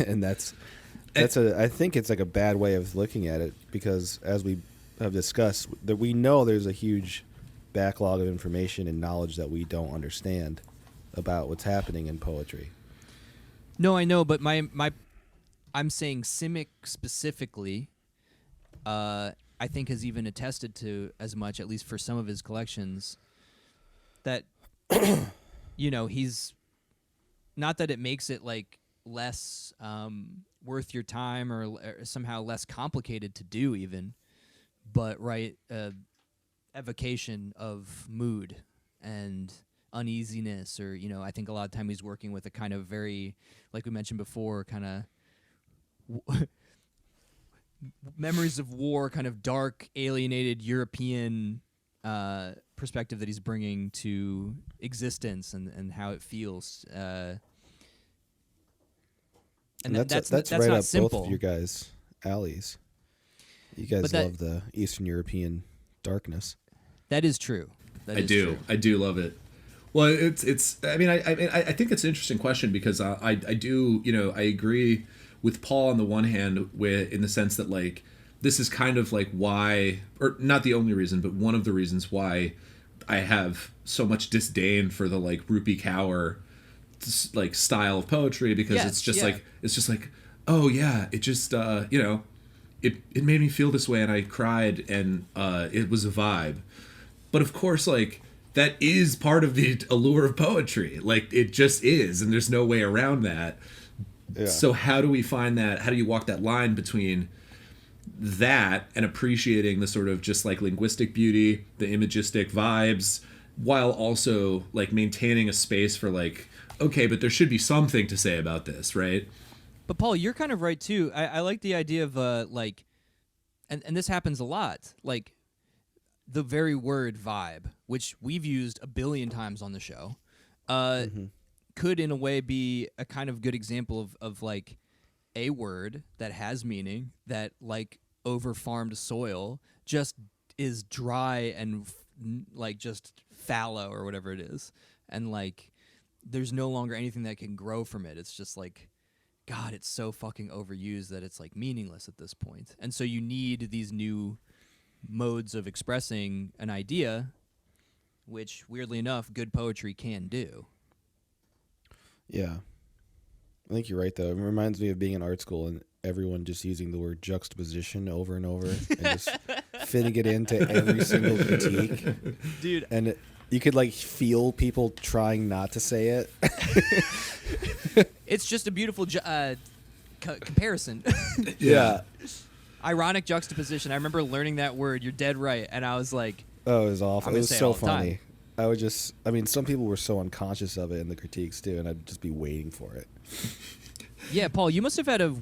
And I think it's like a bad way of looking at it, because as we have discussed, that we know there's a huge backlog of information and knowledge that we don't understand about what's happening in poetry. No, I know, but I'm saying Simic specifically, I think has even attested to as much, at least for some of his collections, that, you know, he's not that it makes it like less worth your time or somehow less complicated to do even, but evocation of mood and uneasiness, or, you know, I think a lot of time he's working with a kind of very, like we mentioned before, kind of memories of war, kind of dark, alienated European perspective that he's bringing to existence and how it feels. And that's right not up simple. Both of your guys' alleys. You guys love the Eastern European darkness. That is true. I do love it. Well, it's. I mean, I think it's an interesting question, because I do, you know, I agree with Paul on the one hand, in the sense that like this is kind of like why, or not the only reason, but one of the reasons why I have so much disdain for the like Rupi Kaur like style of poetry, because it's just like oh yeah, it just you know, it made me feel this way and I cried and it was a vibe. But of course, like, that is part of the allure of poetry. Like, it just is, and there's no way around that. Yeah. So how do we find that? How do you walk that line between that and appreciating the sort of just like linguistic beauty, the imagistic vibes, while also like maintaining a space for like, okay, but there should be something to say about this, right? But Paul, you're kind of right too. I like the idea of like, and this happens a lot, like the very word vibe, which we've used a billion times on the show, could in a way be a kind of good example of like a word that has meaning that, like over farmed soil, just is dry and like just fallow or whatever it is, and like there's no longer anything that can grow from it. It's just like, God, it's so fucking overused that it's like meaningless at this point. And so you need these new modes of expressing an idea, which weirdly enough, good poetry can do. Yeah. I think you're right, though. It reminds me of being in art school and everyone just using the word juxtaposition over and over and just fitting it into every single critique. Dude. And you could, like, feel people trying not to say it. It's just a beautiful comparison. Yeah. Ironic juxtaposition. I remember learning that word. You're dead right. And I was like... Oh, it was awful. It was so funny. Time. Some people were so unconscious of it in the critiques, too, and I'd just be waiting for it. Yeah, Paul, you must have had a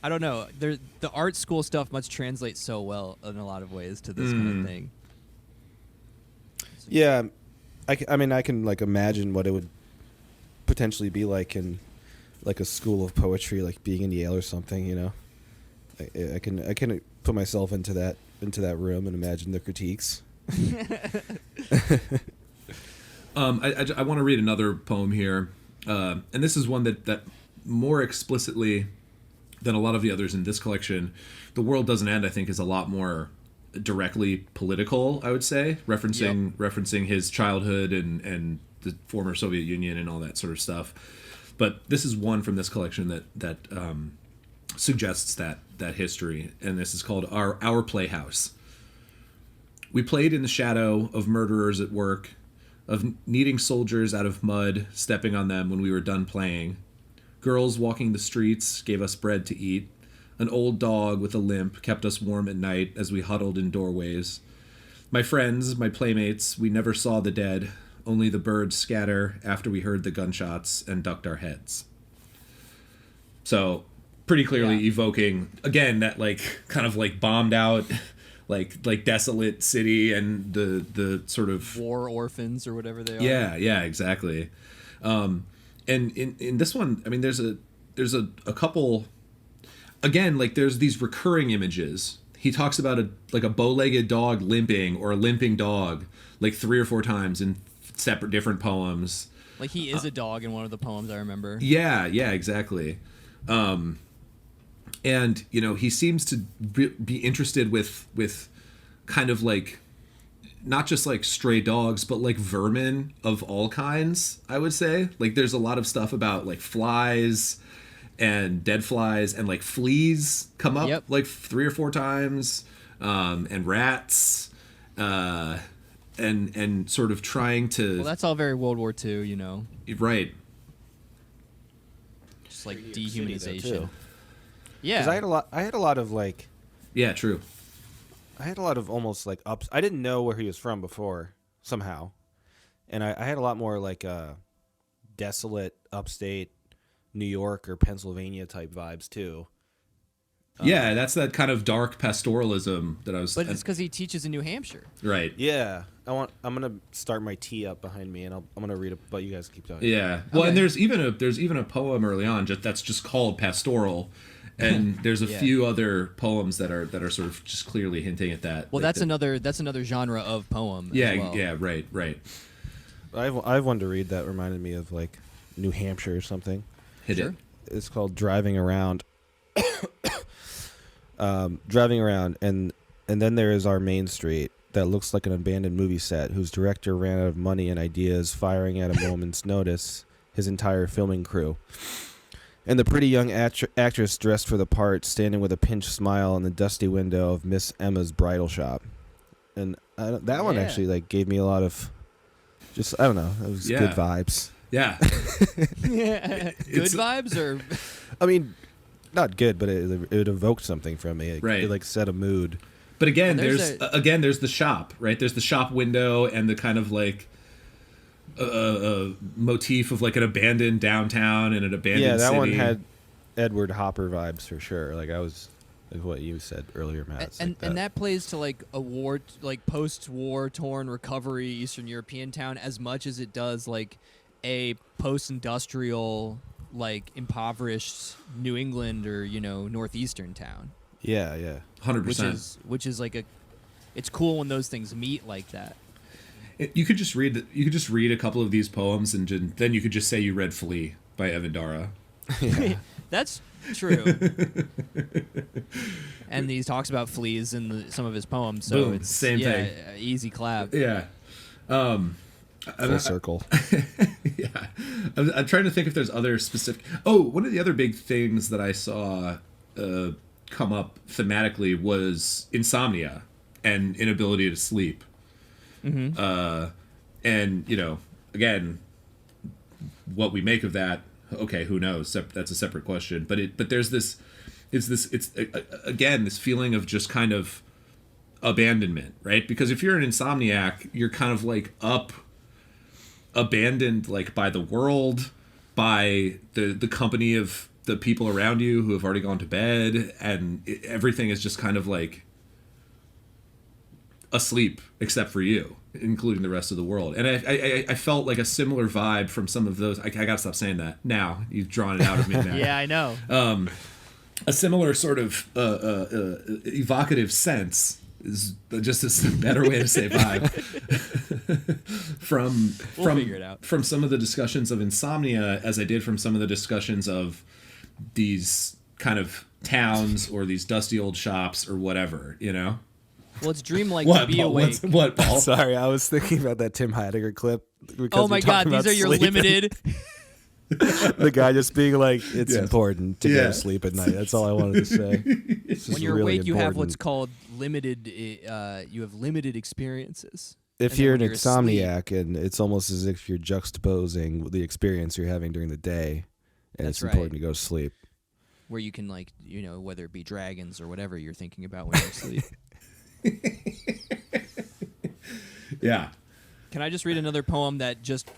I don't know. The art school stuff must translate so well in a lot of ways to this kind of thing. Yeah, I can like imagine what it would potentially be like in like a school of poetry, like being in Yale or something. You know, I can put myself into that room and imagine the critiques. I want to read another poem here, and this is one that more explicitly than a lot of the others in this collection, "The World Doesn't End," I think, is a lot more directly political, I would say, referencing his childhood and the former Soviet Union and all that sort of stuff. But this is one from this collection that suggests that history, and this is called Our Playhouse. We played in the shadow of murderers at work, of kneading soldiers out of mud, stepping on them when we were done playing. Girls walking the streets gave us bread to eat. An old dog with a limp kept us warm at night as we huddled in doorways. My friends, my playmates, we never saw the dead, only the birds scatter after we heard the gunshots and ducked our heads. So, pretty clearly evoking, again, that like kind of like bombed out, like desolate city and the sort of war orphans or whatever they are. Yeah, exactly. And in this one, I mean, there's a couple. Again, like there's these recurring images. He talks about a bow-legged dog limping or a limping dog like 3 or 4 times in separate different poems. Like he is a dog in one of the poems I remember. Yeah, exactly. And you know, he seems to be interested with kind of like not just like stray dogs, but like vermin of all kinds, I would say. Like there's a lot of stuff about like flies and dead flies, and like fleas come up like 3 or 4 times, and rats, and sort of trying to. Well, that's all very World War II, you know. Right. Just like dehumanization. Yeah, because I had a lot of like. Yeah, true. I had a lot of almost like ups. I didn't know where he was from before somehow, and I had a lot more like desolate upstate New York or Pennsylvania type vibes too. Yeah, that's that kind of dark pastoralism that I was. But it's because he teaches in New Hampshire. Right. Yeah, I'm gonna start my tee up behind me, and I'm gonna read it. But you guys keep talking. Yeah. Well, and there's even a poem early on that's just called Pastoral, and there's a few other poems that are sort of just clearly hinting at that. Well, like that's another genre of poem. Yeah. As well. Yeah. Right. I have one to read that reminded me of like New Hampshire or something. Hit it. It's called Driving Around. Driving around, and then there is our main street that looks like an abandoned movie set whose director ran out of money and ideas, firing at a moment's notice his entire filming crew. And the pretty young actress dressed for the part, standing with a pinched smile in the dusty window of Miss Emma's bridal shop. And That one Yeah. actually like gave me a lot of, just I don't know, it was Yeah. good vibes. Yeah. Good vibes or I mean, not good, but it evoked something from me. Right. It like set a mood. But again, Well, there's the shop, right? There's the shop window and the kind of like motif of like an abandoned downtown and an abandoned Yeah, that city. one had Edward Hopper vibes for sure. Like I was like what you said earlier, Matt. It's and like that plays to like a war, like post-war torn recovery Eastern European town as much as it does like a post-industrial, like impoverished New England or northeastern town. Yeah. 100%. Which is like it's cool when those things meet like that. You could just read a couple of these poems and then you could just say you read Flea by Evan Dara. That's true. And he talks about fleas in some of his poems, so Boom, it's same thing. Easy clap. Yeah. Full circle. Yeah. I'm trying to think if there's other specific. Oh, one of the other big things that I saw come up thematically was insomnia and inability to sleep. Mm-hmm. And again, what we make of that, okay, who knows? That's a separate question. But there's this, again, this feeling of just kind of abandonment, right? Because if you're an insomniac, you're kind of like abandoned, like by the world, by the company of the people around you who have already gone to bed, and everything is just kind of like asleep except for you, including the rest of the world. And I felt like a similar vibe from some of those. I gotta stop saying that now. You've drawn it out of me now. Yeah, I know. A similar sort of evocative sense is just a better way to say vibe. We'll figure it out. From some of the discussions of insomnia, as I did from some of the discussions of these kind of towns or these dusty old shops or whatever, Well, it's dreamlike What, to be Paul? awake. What, Paul? Sorry, I was thinking about that Tim Heidegger clip. Because Oh we're my God, talking these about are your sleeping. limited. The guy just being like, it's Yes. important to go to sleep at night. That's all I wanted to say. It's just When you're really awake, you have what's important. called limited. You have limited experiences. If and then you're when an you're asleep- insomniac, and it's almost as if you're juxtaposing the experience you're having during the day, and That's it's right. important to go to sleep. where you can whether it be dragons or whatever you're thinking about when you're asleep. Yeah. Can I just read another poem that just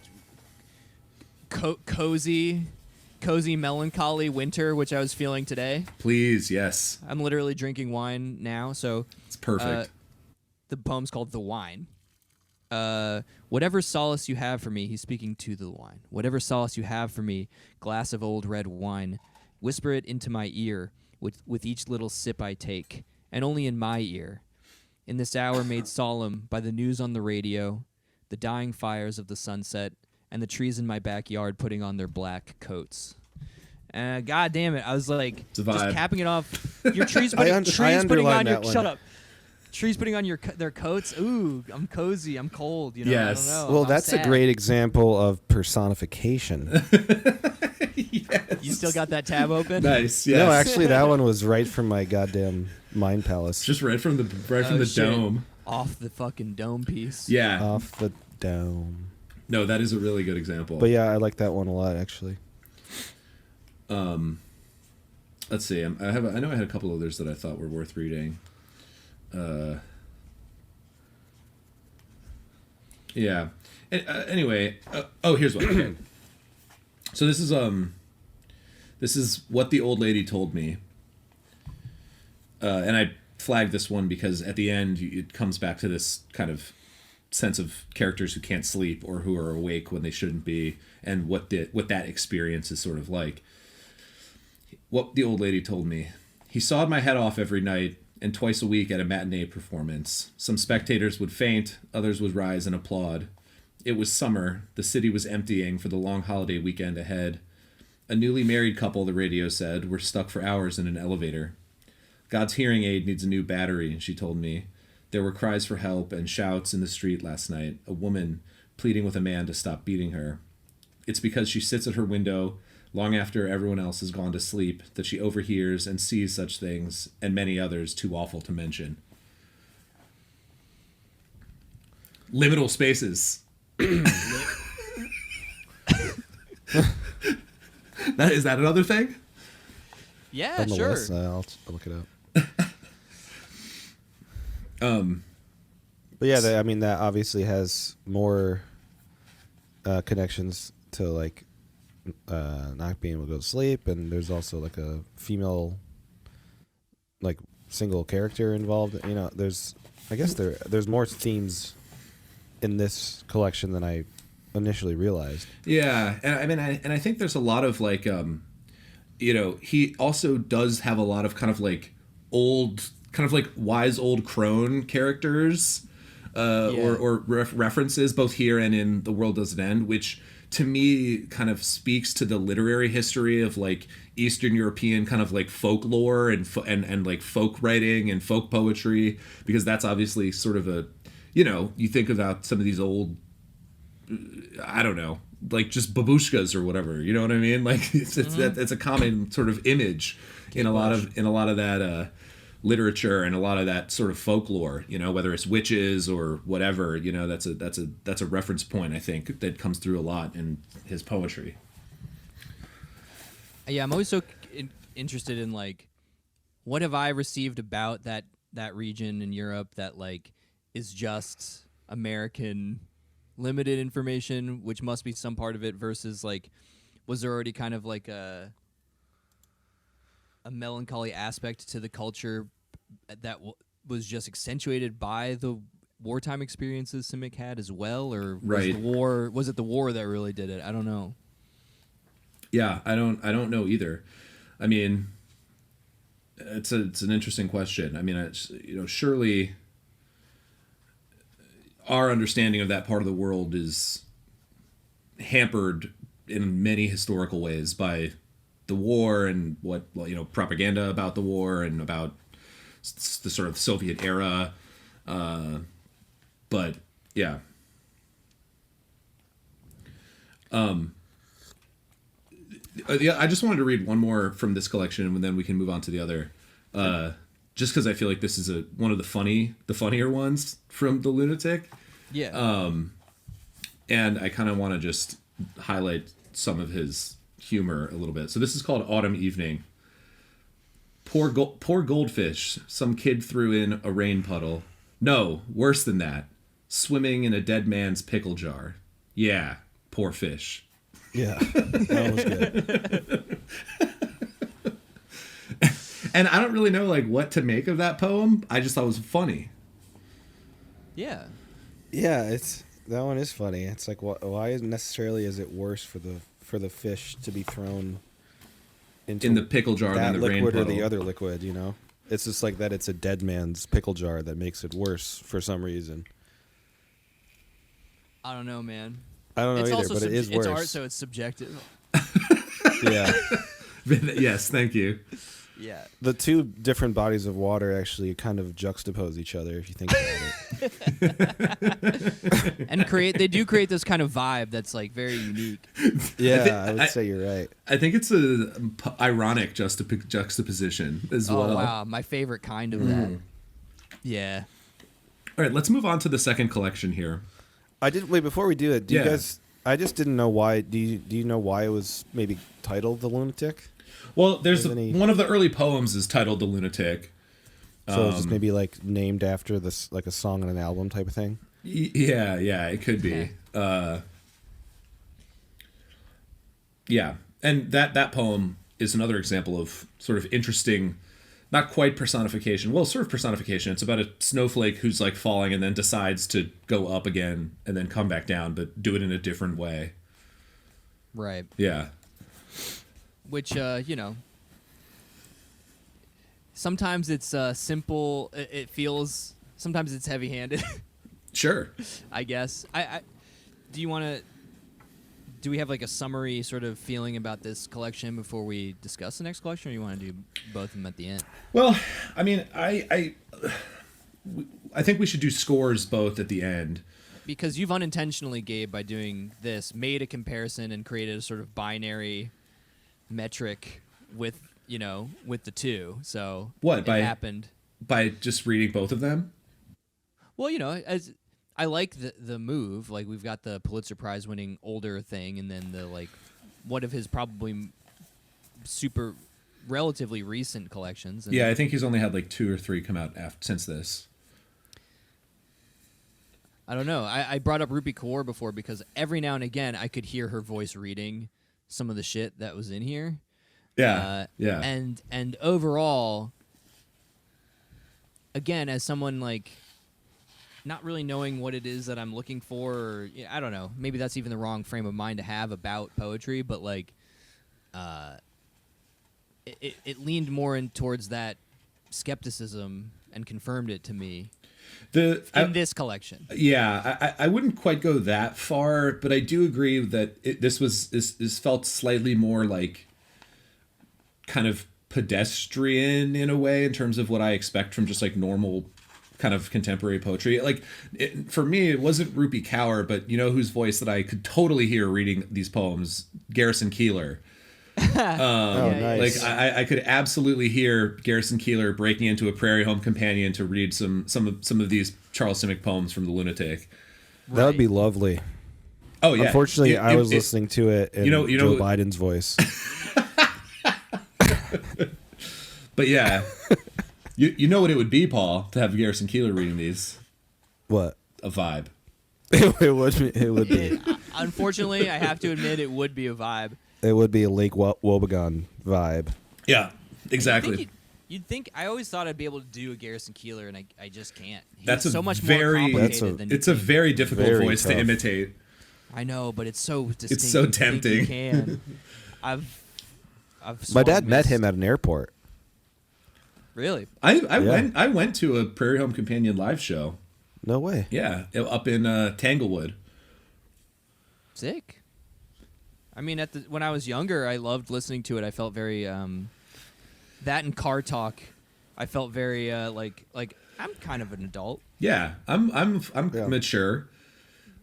cozy melancholy winter, which I was feeling today? Please, yes. I'm literally drinking wine now, so It's perfect. the poem's called The Wine. Whatever solace you have for me, he's speaking to the wine. Whatever solace you have for me, glass of old red wine, whisper it into my ear with each little sip I take, and only in my ear. In this hour made solemn by the news on the radio, the dying fires of the sunset, and the trees in my backyard putting on their black coats. God damn it! I was like, It's a just vibe. capping it off. Your trees I putting, un- I trees putting underlined on your that one. shut up. Trees putting on their coats. Ooh, I'm cozy. I'm cold. Yes. I don't know. Well, I'm that's a sad. great example of personification. Yes. You still got that tab open? Nice. Yes. No, actually, that one was right from my goddamn mind palace. Just right from the Oh, shit. dome. Off the fucking dome piece. Yeah. Off the dome. No, that is a really good example. But yeah, I like that one a lot, actually. Let's see. I know I had a couple others that I thought were worth reading. Yeah. Anyway. Here's one. Okay. So this is what the old lady told me. And I flagged this one because at the end it comes back to this kind of sense of characters who can't sleep or who are awake when they shouldn't be, and what that experience is sort of like. What the old lady told me. He sawed my head off every night and twice a week at a matinee performance. Some spectators would faint, others would rise and applaud. It was summer. The city was emptying for the long holiday weekend ahead. A newly married couple, the radio said, were stuck for hours in an elevator. God's hearing aid needs a new battery, she told me. There were cries for help and shouts in the street last night, a woman pleading with a man to stop beating her. It's because she sits at her window long after everyone else has gone to sleep that she overhears and sees such things, and many others too awful to mention. Liminal spaces. Is that another thing? Yeah, On the sure. list, I'll look it up. But yeah, I mean that obviously has more connections to like not being able to go to sleep, and there's also like a female, like single character involved. You know, I guess there's more themes in this collection than I initially realized. Yeah, and I mean, I think there's a lot of like, you know, he also does have a lot of kind of like wise old crone characters, or references both here and in The World Doesn't End, which to me kind of speaks to the literary history of like Eastern European kind of like folklore and like folk writing and folk poetry, because that's obviously sort of a, you know, you think about some of these old, I don't know, like just babushkas or whatever, you know what I mean? Like it's a common sort of image in a lot of that literature and a lot of that sort of folklore, you know, whether it's witches or whatever, you know, that's a reference point, I think, that comes through a lot in his poetry. Yeah, I'm always so interested in like, what have I received about that region in Europe that like is just American limited information, which must be some part of it, versus like, was there already kind of like a melancholy aspect to the culture that was just accentuated by the wartime experiences Simic had as well, or was it the war that really did it? I don't know. Yeah, I don't know either. I mean, it's an interesting question. I mean, it's, you know, surely our understanding of that part of the world is hampered in many historical ways by the war and what, you know, propaganda about the war and about the sort of Soviet era. But yeah. Yeah, I just wanted to read one more from this collection, and then we can move on to the other. Just because I feel like this is one of the funnier ones from the Lunatic. Yeah. And I kind of want to just highlight some of his humor a little bit. So this is called Autumn Evening. Poor goldfish. Some kid threw in a rain puddle. No, worse than that. Swimming in a dead man's pickle jar. Yeah, poor fish. Yeah, that was good. And I don't really know like what to make of that poem. I just thought it was funny. Yeah. Yeah, that one is funny. It's like, why necessarily is it worse for the fish to be thrown into in the pickle jar that than the rain liquid puddle? or the other liquid? You know, it's just like that. It's a dead man's pickle jar that makes it worse for some reason. I don't know, man. I don't know It's either, also but it is worse. It's art, so it's subjective. Yeah. Yes, thank you. Yeah. The two different bodies of water actually kind of juxtapose each other if you think about it. And they do create this kind of vibe that's like very unique. Yeah, I would say you're right. I think it's a ironic juxtaposition as well. Oh wow, my favorite kind of that. Yeah. All right, let's move on to the second collection here. Wait, before we do it, do Yeah. you guys, I just didn't know why, do you know why it was maybe titled The Lunatic? Well, one of the early poems is titled The Lunatic. So it's just maybe like named after this, like a song on an album type of thing? Yeah, it could be. Yeah, and that poem is another example of sort of interesting, not quite personification. Well, sort of personification. It's about a snowflake who's like falling and then decides to go up again and then come back down, but do it in a different way. Right. Yeah. Which you know, sometimes it's simple. It feels, sometimes it's heavy-handed. Sure. I guess. Do we have like a summary sort of feeling about this collection before we discuss the next collection, or you want to do both of them at the end? Well, I mean, I think we should do scores both at the end. Because you've unintentionally, Gabe, by doing this, made a comparison and created a sort of binary metric with the two. So What, it happened by just reading both of them? Well, as I like the move. Like, we've got the Pulitzer Prize winning older thing, and then the like one of his probably super relatively recent collections. And Yeah, I think he's only had like 2 or 3 come out since this. I don't know. I brought up Rupi Kaur before because every now and again I could hear her voice reading some of the shit that was in here. Yeah, yeah. And overall, again, as someone like not really knowing what it is that I'm looking for, or I don't know, maybe that's even the wrong frame of mind to have about poetry, but like, it leaned more in towards that skepticism and confirmed it to me. In this collection. Yeah, I wouldn't quite go that far, but I do agree that this felt slightly more like kind of pedestrian in a way in terms of what I expect from just like normal kind of contemporary poetry. Like for me, it wasn't Rupi Kaur, but you know whose voice that I could totally hear reading these poems? Garrison Keillor. Nice. Like I could absolutely hear Garrison Keillor breaking into a Prairie Home Companion to read some of these Charles Simic poems from the Lunatic. That would be lovely. Oh yeah. Unfortunately, I was listening to it in Joe Biden's voice. But yeah, you know what it would be, Paul, to have Garrison Keillor reading these. What? A vibe. It would be. Unfortunately, I have to admit it would be a vibe. It would be a Lake Wobegon vibe. Yeah, exactly. You'd think I always thought I'd be able to do a Garrison Keillor, and I just can't. That's so much more complicated than it's a very difficult voice to imitate. I know, but it's so distinct. It's so tempting. You can. My dad met him at an airport. Really? I went to a Prairie Home Companion live show. No way. Yeah, up in Tanglewood. Sick. I mean, when I was younger, I loved listening to it. I felt very that and Car Talk. I felt very like I'm kind of an adult. Yeah, I'm mature,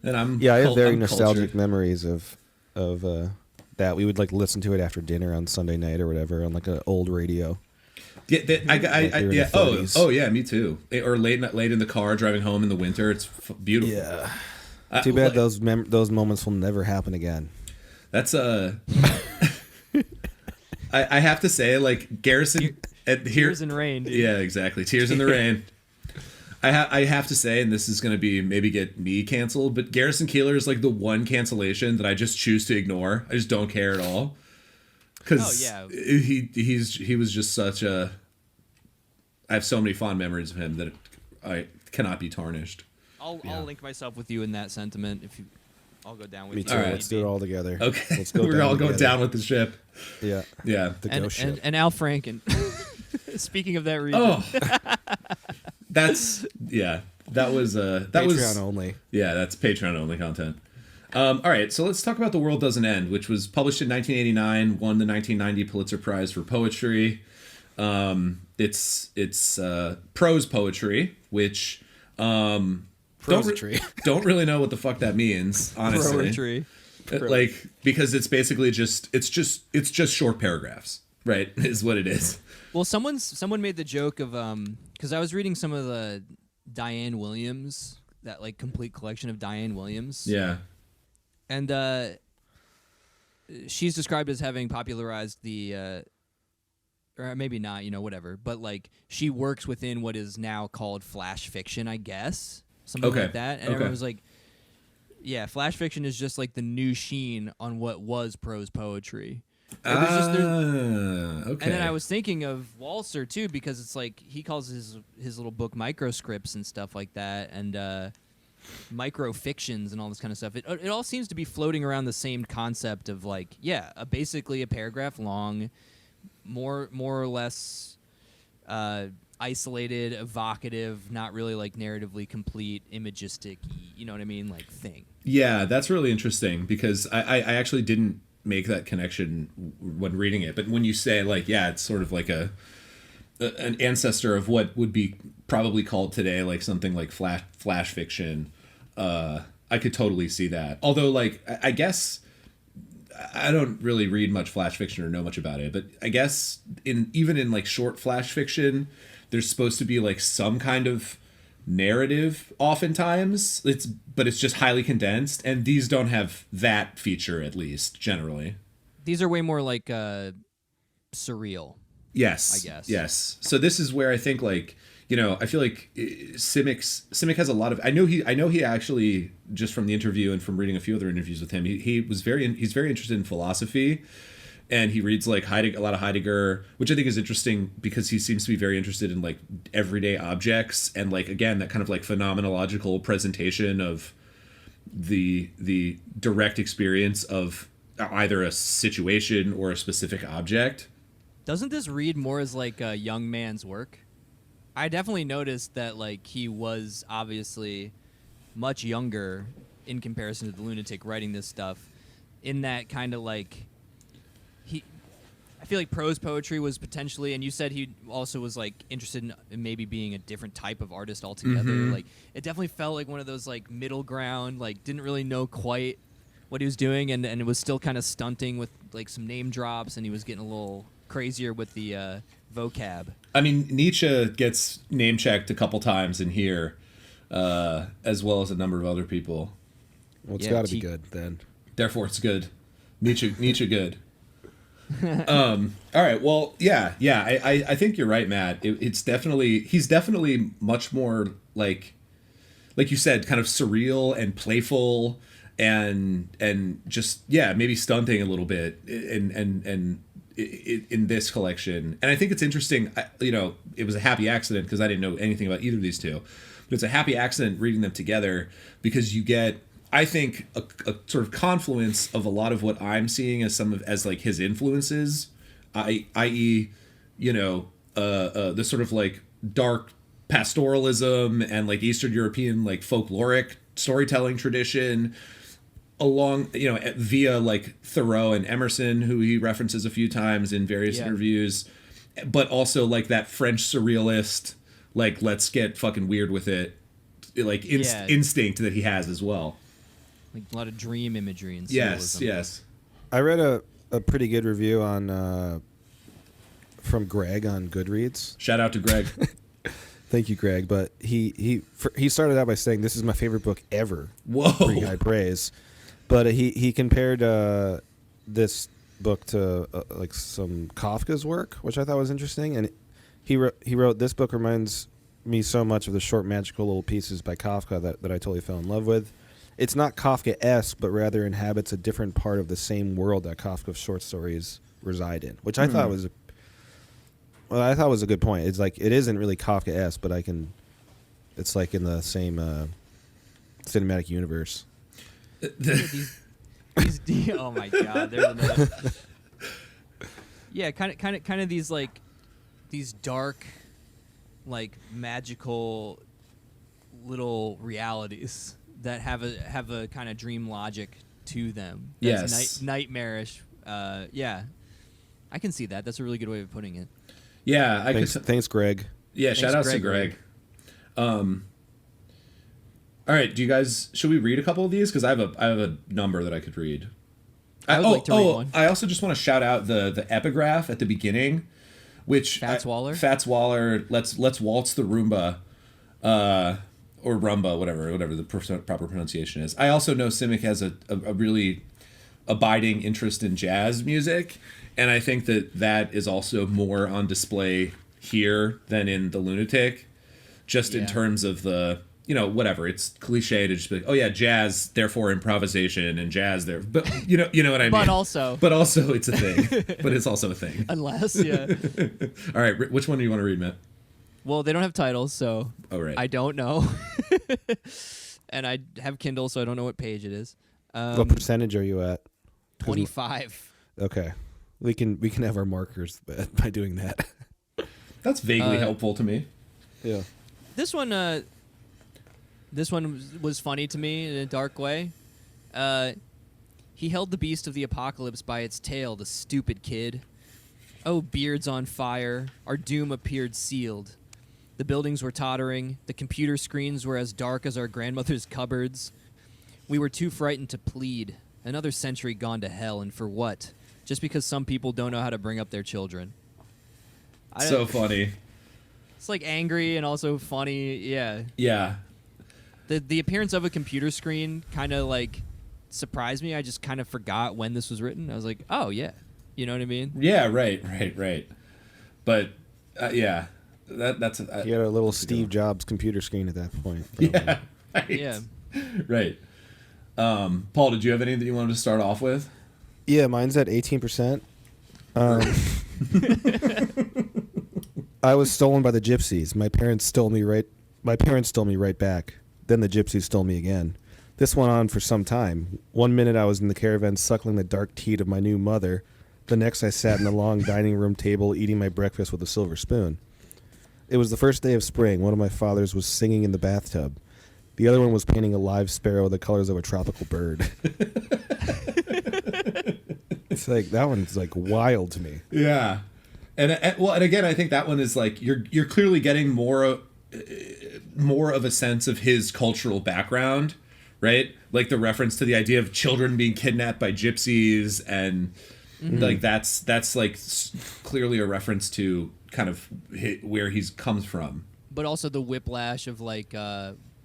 and I have very I'm nostalgic cultured. memories of that. We would like listen to it after dinner on Sunday night or whatever on like an old radio. Yeah, the 30s. Oh yeah, me too. Or late in the car driving home in the winter. It's beautiful. Yeah. Too bad those moments will never happen again. That's I have to say, like Garrison Tears in Rain. Dude. Yeah, exactly. Tears in the Rain. I have to say, and this is going to be maybe get me canceled, but Garrison Keillor is like the one cancellation that I just choose to ignore. I just don't care at all. Because he was just such a. I have so many fond memories of him that I cannot be tarnished. I'll link myself with you in that sentiment. If you, I'll go down with Me you. too. All right. Let's do it all together. Okay, Let's go. We're all going together. down with the ship. Yeah. Yeah. The ghost ship. And Al Franken. Speaking of that region. Oh, that was Patreon only. Yeah, that's Patreon only content. All right, so let's talk about The World Doesn't End, which was published in 1989, won the 1990 Pulitzer Prize for Poetry. It's prose poetry, which Prosatry. don't really know what the fuck that means, honestly. Poetry. Like, because it's basically just short paragraphs, right? Is what it is. Well, someone made the joke of because I was reading some of the Diane Williams, that like complete collection of Diane Williams. Yeah. And she's described as having popularized the or maybe not, whatever, but like she works within what is now called flash fiction, I guess. Something like that. And everyone was like, yeah, flash fiction is just like the new sheen on what was prose poetry. Okay. And then I was thinking of Walser too, because it's like he calls his little book microscripts and stuff like that, and microfictions and all this kind of stuff. It all seems to be floating around the same concept of like, basically a paragraph long, more or less isolated, evocative, not really like narratively complete, imagistic, you know what I mean, like thing. Yeah, that's really interesting because I actually didn't make that connection when reading it, but when you say like, it's sort of like an ancestor of what would be probably called today like something like flash fiction, I could totally see that. Although like I guess I don't really read much flash fiction or know much about it, but I guess even in like short flash fiction, there's supposed to be like some kind of narrative oftentimes. But it's just highly condensed, and these don't have that feature, at least generally. These are way more like surreal. Yes, I guess. Yes. So this is where I think, like, you know, I feel like Simic has a lot of. I know he actually, just from the interview and from reading a few other interviews with him, he's very interested in philosophy, and he reads like a lot of Heidegger, which I think is interesting because he seems to be very interested in like everyday objects and like, again, that kind of like phenomenological presentation of the direct experience of either a situation or a specific object. Doesn't this read more as like a young man's work? I definitely noticed that like he was obviously much younger in comparison to the Lunatic writing this stuff. In that kind of like I feel like prose poetry was potentially, and you said he also was like interested in maybe being a different type of artist altogether. Mm-hmm. Like it definitely felt like one of those like middle ground, like didn't really know quite what he was doing, and it was still kind of stunting with like some name drops, and he was getting a little crazier with the vocab. I mean, Nietzsche gets name checked a couple times in here, as well as a number of other people. Well, it's got to be good then. Therefore, it's good. Nietzsche good. All right. Well, yeah. I think you're right, Matt. He's definitely much more like you said, kind of surreal and playful, and just maybe stunting a little bit, and in this collection. And I think it's interesting. It was a happy accident because I didn't know anything about either of these two, but it's a happy accident reading them together because you get, I think, a sort of confluence of a lot of what I'm seeing as like his influences, i.e., the sort of like dark pastoralism and like Eastern European like folkloric storytelling tradition, along via like Thoreau and Emerson, who he references a few times in various interviews, but also like that French surrealist, like let's get fucking weird with it, like instinct that he has as well. Like a lot of dream imagery and symbolism. Yes. I read a pretty good review on from Greg on Goodreads. Shout out to Greg. Thank you, Greg. But he started out by saying this is my favorite book ever. Whoa, pretty high praise. But he compared this book to like some Kafka's work, which I thought was interesting. And he wrote this book reminds me so much of the short magical little pieces by Kafka that I totally fell in love with. It's not Kafka-esque, but rather inhabits a different part of the same world that Kafka's short stories reside in, which I thought was a good point. It's like it isn't really Kafka-esque, but it's like in the same cinematic universe. These oh my god, there's another. Yeah, kind of these like these dark, like magical little realities that have a kind of dream logic to them. That's nightmarish. Yeah, I can see that. That's a really good way of putting it. Yeah, thanks, Greg. Yeah, shout out to Greg. All right, should we read a couple of these? Because I have a number that I could read. I would like to read one. I also just want to shout out the epigraph at the beginning, which Fats Waller. Let's waltz the Roomba, or rumba, whatever the proper pronunciation is. I also know Simic has a really abiding interest in jazz music, and I think that is also more on display here than in the Lunatic, just in terms of the. Whatever, it's cliche to just be like, oh yeah, jazz, therefore improvisation, and jazz there. But you know what I mean? But also it's a thing. But it's also a thing. Unless, yeah. All right, which one do you want to read, Matt? Well, they don't have titles, so right. I don't know. And I have Kindle, so I don't know what page it is. What percentage are you at? 25. Okay. We can have our markers by doing that. That's vaguely helpful to me. Yeah. This one was funny to me in a dark way. He held the beast of the apocalypse by its tail, the stupid kid. Oh, beards on fire, our doom appeared sealed. The buildings were tottering, the computer screens were as dark as our grandmother's cupboards. We were too frightened to plead. Another century gone to hell, and for what? Just because some people don't know how to bring up their children. So funny. It's like angry and also funny. Yeah. Yeah. The appearance of a computer screen kind of like surprised me. I just kind of forgot when this was written. I was like, oh yeah, you know what I mean? Yeah, right. But yeah, that's You had a little Steve Jobs computer screen at that point. yeah, right. Yeah. Right. Paul, did you have anything that you wanted to start off with? Yeah, mine's at 18%. I was stolen by the gypsies. My parents stole me right back. Then the gypsies stole me again. This went on for some time. 1 minute I was in the caravan suckling the dark teat of my new mother. The next I sat in the long dining room table eating my breakfast with a silver spoon. It was the first day of spring. One of my fathers was singing in the bathtub. The other one was painting a live sparrow the colors of a tropical bird. It's like, that one's like wild to me. Yeah. And again, I think that one is like you're clearly getting more of a sense of his cultural background, right? Like the reference to the idea of children being kidnapped by gypsies, and like that's like clearly a reference to kind of where he's comes from. But also the whiplash of like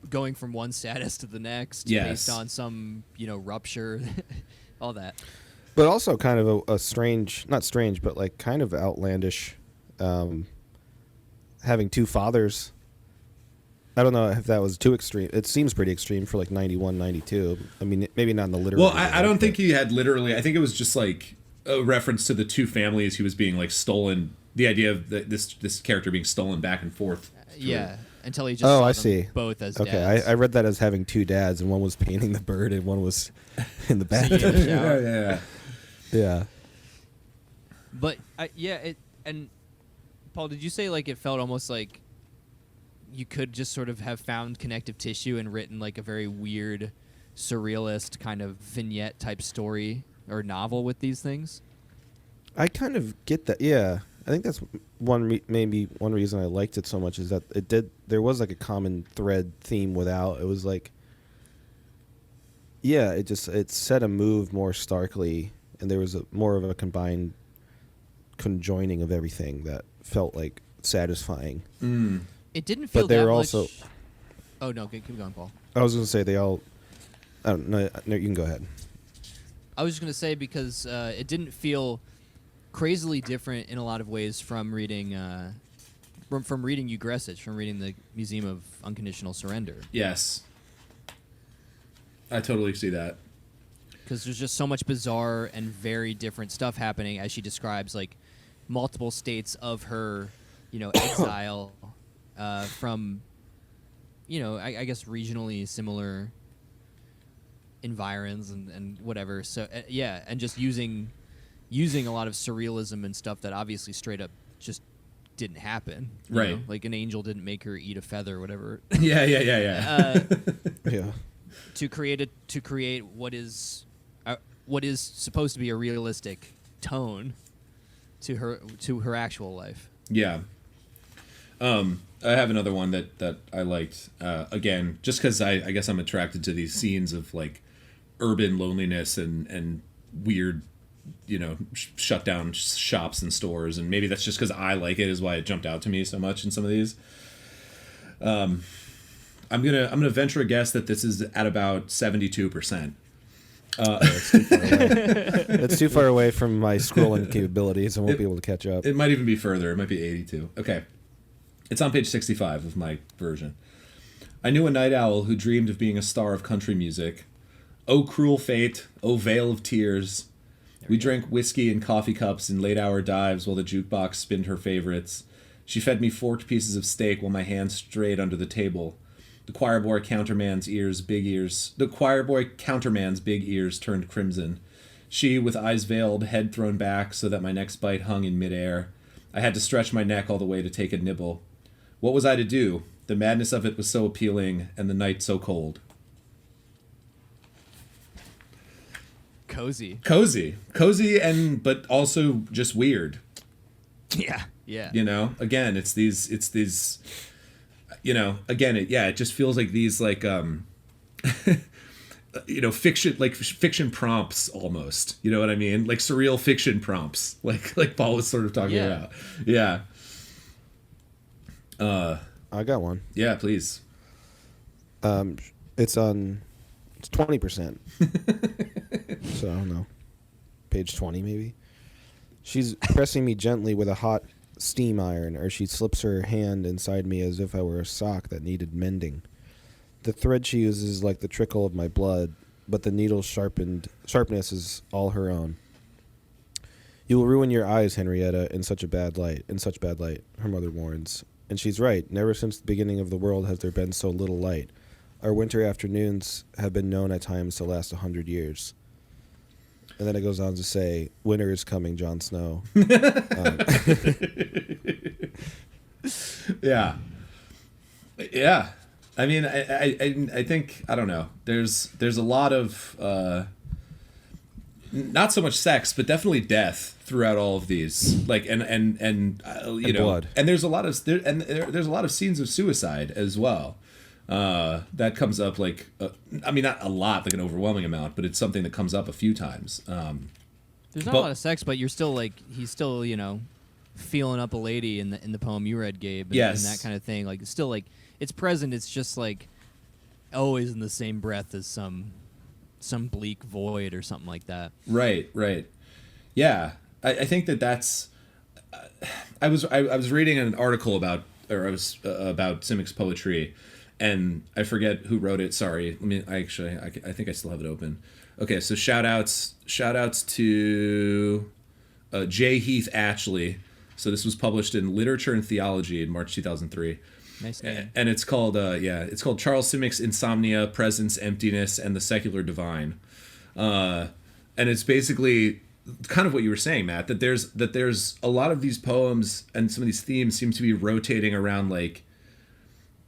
going from one status to the next Yes. based on some, rupture, all that. But also kind of a strange, not strange, but like kind of outlandish, having two fathers. I don't know if that was too extreme. It seems pretty extreme for like 91, 92. I mean, maybe not in the literal. Well, I don't think he had literally. I think it was just like a reference to the two families he was being like stolen. The idea of this character being stolen back and forth. Yeah, until he just Oh, saw I them see. both as Okay, dads. I read that as having two dads, and one was painting the bird, and one was in the bathtub. Yeah. Yeah. But and Paul, did you say like it felt almost like you could just sort of have found connective tissue and written like a very weird, surrealist kind of vignette type story or novel with these things? I kind of get that. Yeah, I think that's maybe one reason I liked it so much is that there was like a common thread theme without. It was like, yeah, it set a move more starkly, and there was more of a combined conjoining of everything that felt like satisfying. It didn't feel But they that were much. also. Oh no, keep going, Paul. I was going to say they all. I don't know. No, you can go ahead. I was just going to say because it didn't feel crazily different in a lot of ways from reading from reading Ugressage, from reading the Museum of Unconditional Surrender. Yes. I totally see that. Because there's just so much bizarre and very different stuff happening as she describes like multiple states of her, exile from, I guess regionally similar environs and whatever. So yeah, and just using a lot of surrealism and stuff that obviously straight up just didn't happen. you Right. know? Like an angel didn't make her eat a feather or whatever. Yeah. Yeah. to create what is supposed to be a realistic tone to her actual life. Yeah. I have another one that I liked. Again, just because I guess I'm attracted to these scenes of like urban loneliness and weird, shut down shops and stores, and maybe that's just because I like it is why it jumped out to me so much in some of these. I'm gonna venture a guess that this is at about 72%. It's too far away from my scrolling capabilities. I won't be able to catch up. It might even be further. It might be 82. Okay. It's on page 65 of my version. I knew a night owl who dreamed of being a star of country music. Oh, cruel fate. Oh, veil of tears. We drank whiskey in coffee cups in late-hour dives while the jukebox spinned her favorites. She fed me forked pieces of steak while my hands strayed under the table. The choir boy counterman's big ears turned crimson. She, with eyes veiled, head thrown back so that my next bite hung in midair. I had to stretch my neck all the way to take a nibble. What was I to do? The madness of it was so appealing, and the night so cold. Cozy. But also just weird. Yeah. Again, it's these, it just feels like these, like, fiction prompts almost, you know what I mean? Like surreal fiction prompts, like Paul was sort of talking about. Yeah. I got one. Yeah, please. It's 20%. So I don't know. Page 20 maybe. She's pressing me gently with a hot steam iron, or she slips her hand inside me as if I were a sock that needed mending. The thread she uses is like the trickle of my blood, but the needle's sharpness is all her own. You will ruin your eyes, Henrietta, in such bad light, her mother warns. And she's right. Never since the beginning of the world has there been so little light. Our winter afternoons have been known at times to last 100 years. And then it goes on to say, winter is coming, Jon Snow. Yeah. Yeah. I mean, I think, I don't know. There's a lot of, not so much sex, but definitely death throughout all of these. Like, and you know, blood. And there's a lot of, there's a lot of scenes of suicide as well. That comes up like, I mean, not a lot, like an overwhelming amount, but it's something that comes up a few times. There's not a lot of sex, but you're still like, he's still, you know, feeling up a lady in the poem you read, Gabe, and, yes. and that kind of thing. Like, it's still like, it's present. It's just like always in the same breath as some bleak void or something like that. Right. Yeah, I think that's. I was reading an article about Simic's poetry, and I forget who wrote it. Sorry. I think I still have it open. Okay, so shout outs to J. Heath Ashley. So this was published in Literature and Theology in March 2003. Nice name. And it's called it's called Charles Simic's Insomnia, Presence, Emptiness, and the Secular Divine. And it's basically kind of what you were saying, Matt, that there's a lot of these poems and some of these themes seem to be rotating around like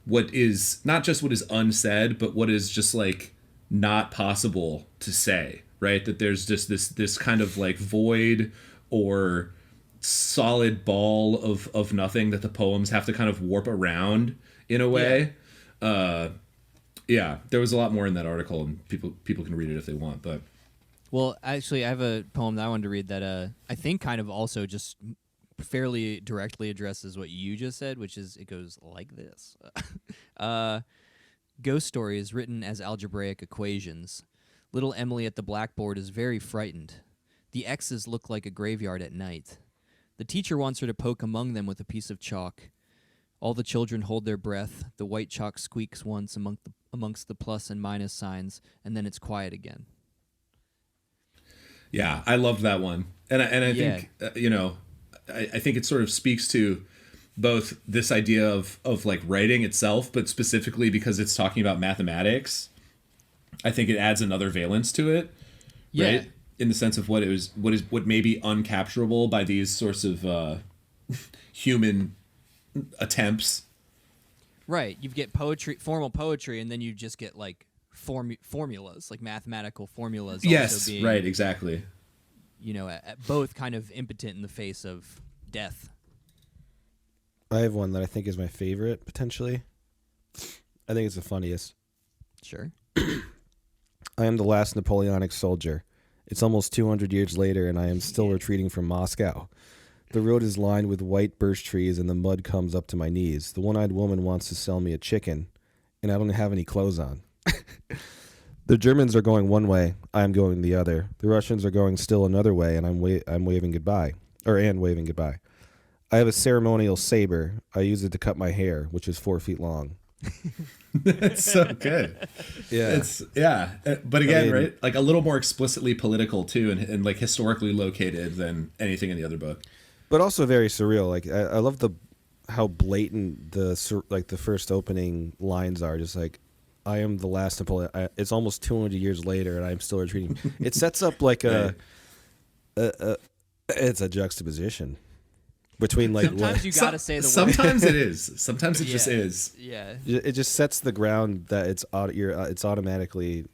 what is not just what is unsaid, but what is just like not possible to say, right? That there's just this kind of like void or solid ball of nothing that the poems have to kind of warp around in a way. Yeah, there was a lot more in that article, and people can read it if they want. But well, actually, I have a poem that I wanted to read that I think kind of also just fairly directly addresses what you just said, which is it goes like this. Ghost stories written as algebraic equations. Little Emily at the blackboard is very frightened. The X's look like a graveyard at night. The teacher wants her to poke among them with a piece of chalk. All the children hold their breath. The white chalk squeaks once amongst the plus and minus signs, and then it's quiet again. Yeah, I loved that one, and I think I think it sort of speaks to both this idea of like writing itself, but specifically because it's talking about mathematics. I think it adds another valence to it, right? In the sense of what may be uncapturable by these sorts of human attempts. Right. You get poetry, formal poetry, and then you just get like formulas, like mathematical formulas. Yes, also being, right, exactly. You know, both kind of impotent in the face of death. I have one that I think is my favorite, potentially. I think it's the funniest. Sure. I am the last Napoleonic soldier. It's almost 200 years later, and I am still retreating from Moscow. The road is lined with white birch trees, and the mud comes up to my knees. The one-eyed woman wants to sell me a chicken, and I don't have any clothes on. The Germans are going one way. I am going the other. The Russians are going still another way, and I'm waving goodbye. Waving goodbye. I have a ceremonial saber. I use it to cut my hair, which is 4 feet long. That's so good. Yeah. But again, right, like a little more explicitly political too, and like historically located than anything in the other book. But also very surreal. Like I love how blatant the first opening lines are. Just like, I am the last Napoleon. It's almost 200 years later, and I'm still retreating. It sets up like it's a juxtaposition between like sometimes you gotta say the word. Sometimes it is. Sometimes it just is. Yeah. It just sets the ground that it's automatically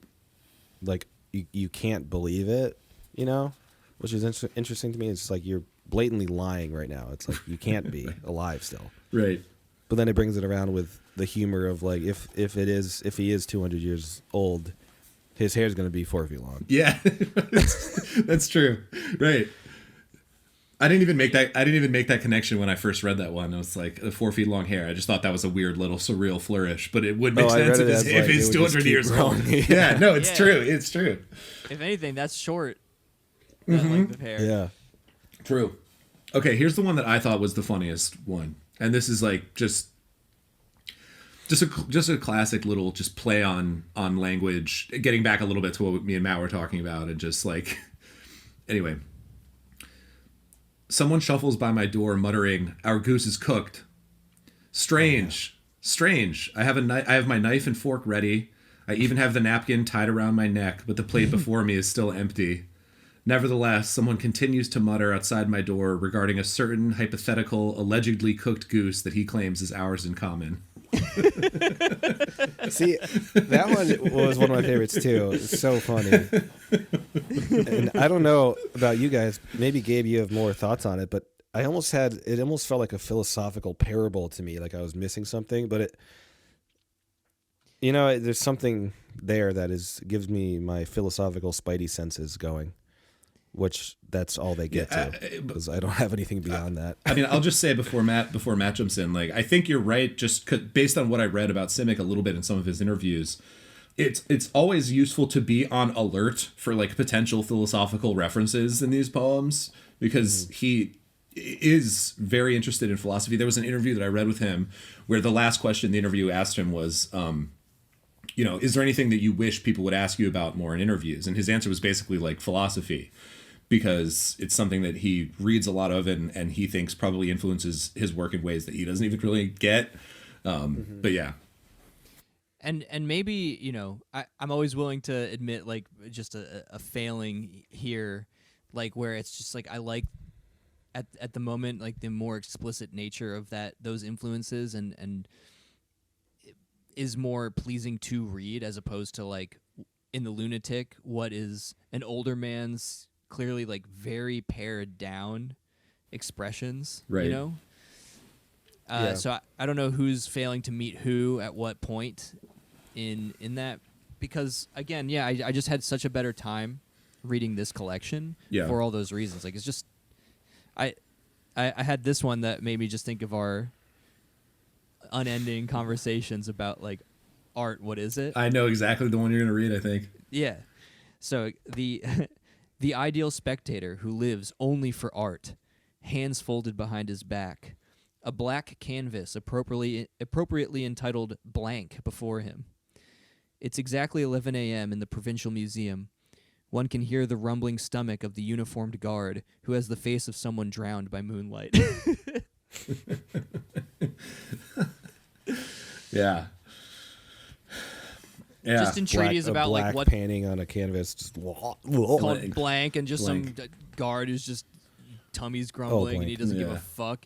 like you can't believe it, you know, which is interesting to me. It's like you're blatantly lying right now. It's like you can't be alive still. Right. But then it brings it around with the humor of like if he is 200 years old, his hair is going to be 4 feet long. Yeah, that's true. Right. I didn't even make that connection when I first read that one. It was like the 4 feet long hair. I just thought that was a weird little surreal flourish, but it would make sense if it's 200 years old. Yeah, no, it's true. It's true. If anything, that's short. That length of hair. Yeah. True. Okay, here's the one that I thought was the funniest one, and this is like just a classic little just play on language, getting back a little bit to what me and Matt were talking about, and just like anyway. Someone shuffles by my door muttering, "Our goose is cooked." Strange. Strange. I have my knife and fork ready. I even have the napkin tied around my neck, but the plate before me is still empty. Nevertheless, someone continues to mutter outside my door regarding a certain hypothetical, allegedly cooked goose that he claims is ours in common. See, that one was one of my favorites too. It's so funny. And I don't know about you guys. Maybe Gabe, you have more thoughts on it, but it almost felt like a philosophical parable to me, like I was missing something. But there's something there that gives me my philosophical spidey senses going. Which that's all they get to, because I don't have anything beyond that. I mean, I'll just say before Matt jumps in, like I think you're right. Just based on what I read about Simic a little bit in some of his interviews, it's always useful to be on alert for like potential philosophical references in these poems, because he is very interested in philosophy. There was an interview that I read with him where the last question the interview asked him was, is there anything that you wish people would ask you about more in interviews? And his answer was basically like philosophy, because it's something that he reads a lot of and he thinks probably influences his work in ways that he doesn't even really get. But yeah. And maybe, I'm always willing to admit like just a failing here, like where it's just like I like at the moment like the more explicit nature of those influences and is more pleasing to read, as opposed to like in the Lunatic, what is an older man's clearly like very pared down expressions, right? So I don't know who's failing to meet who at what point in that, because again, I just had such a better time reading this collection for all those reasons. Like it's just I had this one that made me just think of our unending conversations about like art. What is it? I know exactly the one you're going to read, I think. Yeah. So the ideal spectator who lives only for art, hands folded behind his back, a black canvas appropriately entitled Blank before him. It's exactly 11 a.m. in the Provincial Museum. One can hear the rumbling stomach of the uniformed guard who has the face of someone drowned by moonlight. Yeah. Just entreaties about like what painting on a canvas, just called Blank, and just some guard who's just tummy's grumbling and he doesn't give a fuck.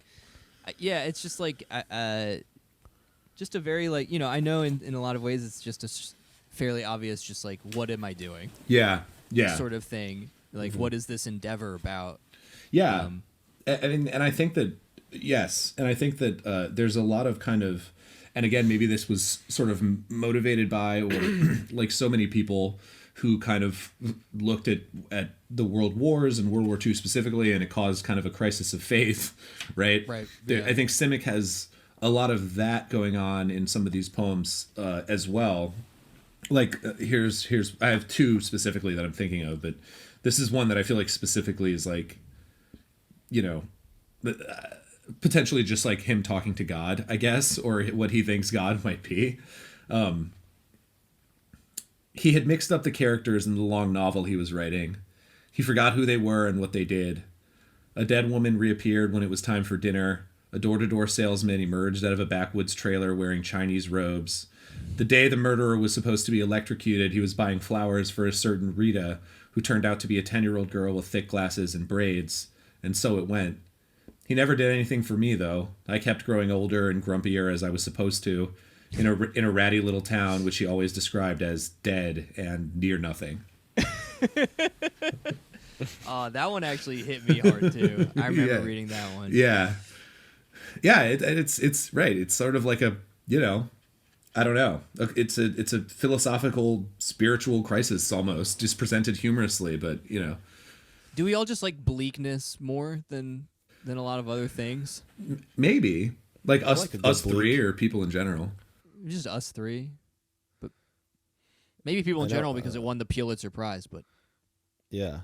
It's just like just a very like I know in a lot of ways it's just a fairly obvious, just like what am I doing? Yeah. Sort of thing. Like what is this endeavor about? Yeah. And I think that there's a lot of kind of. And again, maybe this was sort of motivated by, or like so many people who kind of looked at the world wars and World War II specifically, and it caused kind of a crisis of faith, right? Right. Yeah. I think Simic has a lot of that going on in some of these poems as well. Like here's I have two specifically that I'm thinking of, but this is one that I feel like specifically is like, potentially just like him talking to God, I guess, or what he thinks God might be. He had mixed up the characters in the long novel he was writing. He forgot who they were and what they did. A dead woman reappeared when it was time for dinner. A door-to-door salesman emerged out of a backwoods trailer wearing Chinese robes. The day the murderer was supposed to be electrocuted, he was buying flowers for a certain Rita, who turned out to be a 10-year-old girl with thick glasses and braids. And so it went. He never did anything for me, though. I kept growing older and grumpier as I was supposed to, in a ratty little town which he always described as dead and near nothing. That one actually hit me hard too. I remember reading that one. Yeah, it's right. It's sort of like a I don't know. It's a philosophical, spiritual crisis almost, just presented humorously, but Do we all just like bleakness more than a lot of other things? Maybe like us like a good us bleak. three or people in general. Just us three, but maybe people in I know, general because it won the Pulitzer Prize. But Yeah.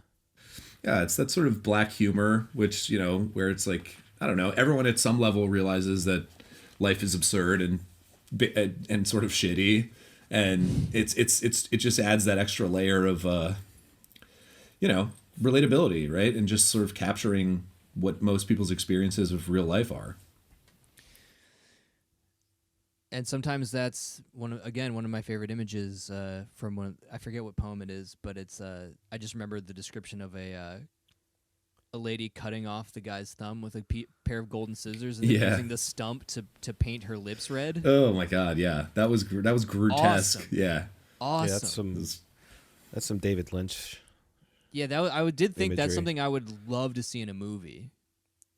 Yeah, it's that sort of black humor, which, you know, where it's like, I don't know, everyone at some level realizes that life is absurd and sort of shitty, and it just adds that extra layer of you know, relatability, right? And just sort of capturing what most people's experiences of real life are. and sometimes that's one of my favorite images from one. I forget what poem it is, but it's I just remember the description of a lady cutting off the guy's thumb with a pair of golden scissors and then Yeah. using the stump to paint her lips red. Oh my god, yeah. That was grotesque. Awesome. Yeah. Awesome. Yeah, that's some David Lynch. Yeah, did think that's Imagery. something I would love to see in a movie.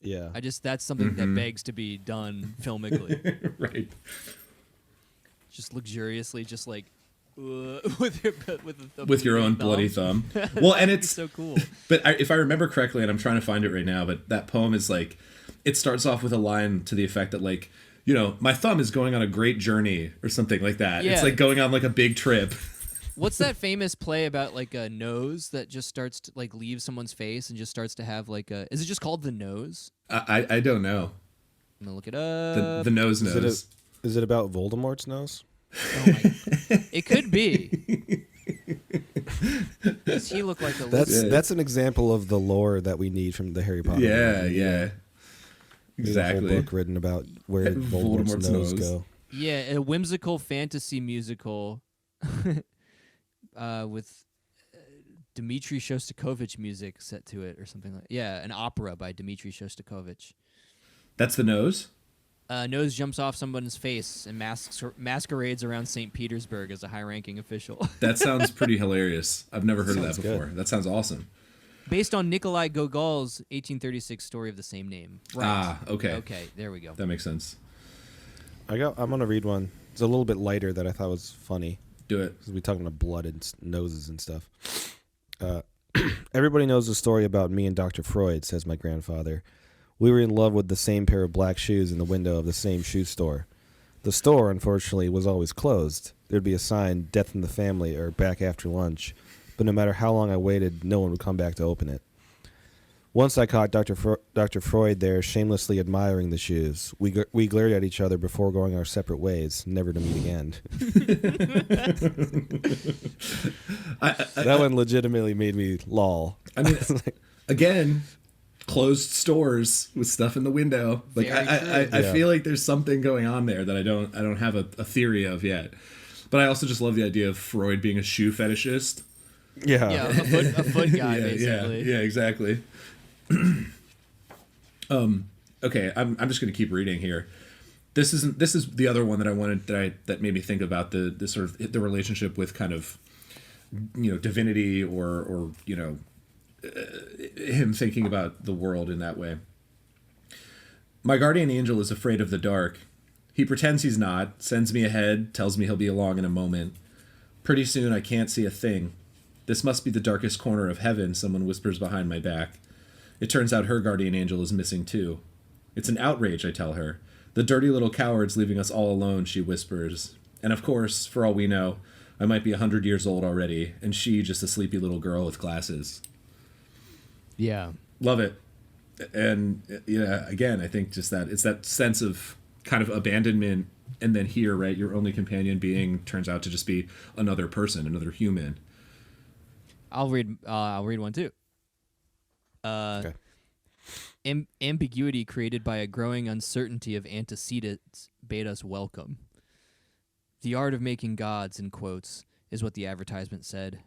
Yeah. That's something that begs to be done filmically. Right. Just luxuriously, just like with With your own bloody thumb. Well, and it's so cool. But if I remember correctly, and I'm trying to find it right now, but that poem is like, it starts off with a line to the effect that like, you know, my thumb is going on a great journey or something like that. Yeah. It's like going on like a big trip. What's that famous play about like a nose that just starts to like leave someone's face and just starts to have like a? Is it just called The Nose? I don't know. I'm gonna look it up. The nose Is knows. Is it about Voldemort's nose? Oh my! It could be. Does he look like a? That's an example of the lore that we need from the Harry Potter. Yeah, movie. yeah. There's a Exactly. whole book written about where Voldemort's nose go. Yeah, a whimsical fantasy musical with Dmitri Shostakovich music set to it or something like. Yeah, an opera by Dmitri Shostakovich. That's the nose? Nose jumps off someone's face and masquerades around St. Petersburg as a high-ranking official. That sounds pretty hilarious. I've never heard of that Sounds before. good. That sounds awesome. Based on Nikolai Gogol's 1836 story of the same name. Right. Ah, okay. Okay, there we go. That makes sense. I'm gonna read one. It's a little bit lighter that I thought was funny. Do it. Because we talking about blood and noses and stuff. Everybody knows the story about me and Dr. Freud, says my grandfather. We were in love with the same pair of black shoes in the window of the same shoe store. The store, unfortunately, was always closed. There'd be a sign, death in the family, or back after lunch. But no matter how long I waited, no one would come back to open it. Once I caught Dr. Freud there shamelessly admiring the shoes. We glared at each other before going our separate ways, never to meet again. That one legitimately made me lol. I mean, again, closed stores with stuff in the window. Like Very I true. feel like there's something going on there that I don't have a theory of yet. But I also just love the idea of Freud being a shoe fetishist. Yeah. Yeah, a foot guy, yeah, basically. yeah, exactly. Okay, I'm just gonna keep reading here. This is the other one that I wanted that made me think about the sort of the relationship with kind of, you know, divinity or you know, him thinking about the world in that way. My guardian angel is afraid of the dark. He pretends he's not, sends me ahead, tells me he'll be along in a moment. Pretty soon I can't see a thing. This must be the darkest corner of heaven, someone whispers behind my back. It turns out her guardian angel is missing too. It's an outrage, I tell her. The dirty little coward's leaving us all alone, she whispers. And of course, for all we know, I might be 100 years old already, and she just a sleepy little girl with glasses. Yeah. Love it. And yeah, again, I think just that it's that sense of kind of abandonment, and then here, right, your only companion being turns out to just be another person, another human. I'll read one too. Okay. Ambiguity created by a growing uncertainty of antecedents bade us welcome. The art of making gods, in quotes, is what the advertisement said.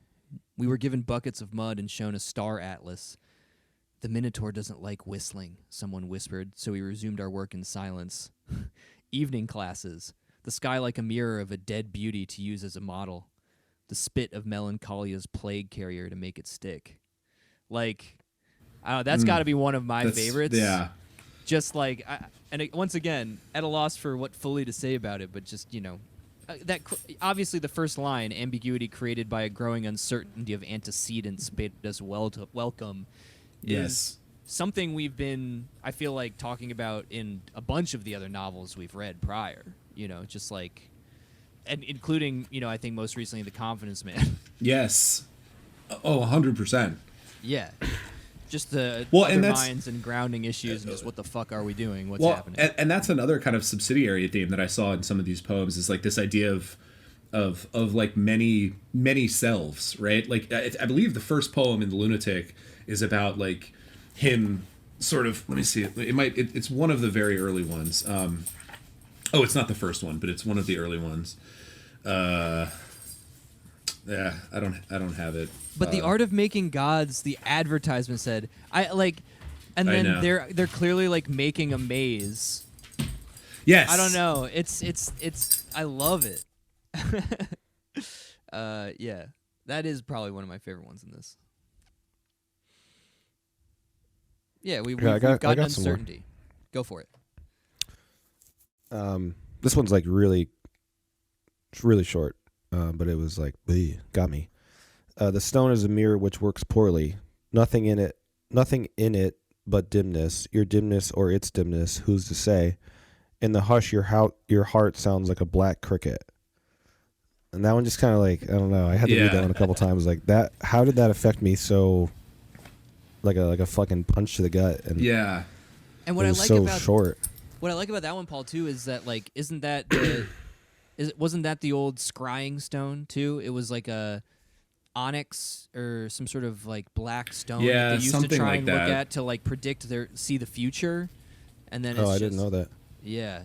We were given buckets of mud and shown a star atlas. The Minotaur doesn't like whistling, someone whispered, so we resumed our work in silence. Evening classes. The sky like a mirror of a dead beauty to use as a model. The spit of melancholia's plague carrier to make it stick. Like, I don't know, that's got to be one of my favorites. Yeah. Just like, once again, at a loss for what fully to say about it, but just, you know, obviously the first line, ambiguity created by a growing uncertainty of antecedents bade us welcome, is something we've been, I feel like, talking about in a bunch of the other novels we've read prior. You know, just like, and including, you know, I think most recently The Confidence Man. Yes. Oh, 100%. Yeah. Just the and that's, minds and grounding issues and just what the fuck are we doing? What's well, happening? And that's another kind of subsidiary theme that I saw in some of these poems is like this idea of like many selves, right? Like I believe the first poem in The Lunatic is about like him sort of, let me see, it's one of the very early ones. It's not the first one, but it's one of the early ones. Yeah, I don't have it. But the art of making gods, the advertisement said, and then they're clearly like making a maze. Yes. I don't know. It's I love it. Yeah. That is probably one of my favorite ones in this. Yeah, we've got uncertainty. Go for it. This one's like really short, but it was like, got me. The stone is a mirror which works poorly. Nothing in it but dimness. Your dimness or its dimness, who's to say? In the hush, your heart sounds like a black cricket. And that one just kind of like, I don't know. I had to read that one a couple times. Like that, how did that affect me so? Like a fucking punch to the gut. And yeah. And what it I was like so about short. What I like about that one, Paul, too, is that like, wasn't that the old scrying stone too? It was like a onyx or some sort of like black stone Yeah, that they used something to try like and that. look at to like predict see the future. And then I didn't know that. Yeah.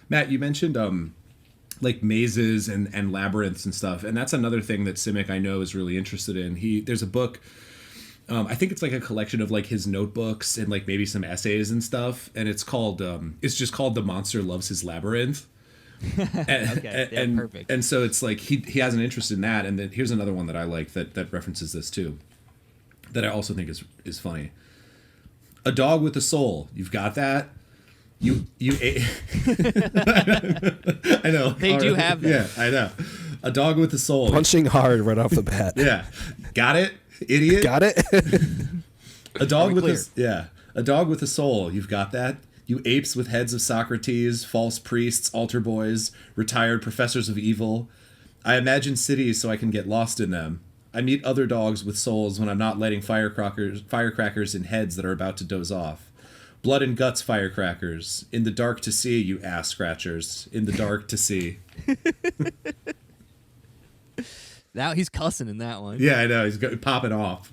Matt, you mentioned like mazes and labyrinths and stuff, and that's another thing that Simic I know is really interested in. There's a book, I think it's like a collection of like his notebooks and like maybe some essays and stuff, and it's called it's just called The Monster Loves His Labyrinth. Okay, perfect. And so it's like he has an interest in that, and then here's another one that I like that references this too, that I also think is funny. A dog with a soul, you've got that. You I know. They do have that. Yeah, I know. A dog with a soul. Punching hard right off the bat. Yeah. Got it, idiot? Got it? A dog with a soul. You've got that. You apes with heads of Socrates, false priests, altar boys, retired professors of evil. I imagine cities so I can get lost in them. I meet other dogs with souls when I'm not lighting firecrackers in heads that are about to doze off. Blood and guts firecrackers. In the dark to see, you ass scratchers. In the dark to see. Now He's cussing in that one. Yeah, I know. He's popping off.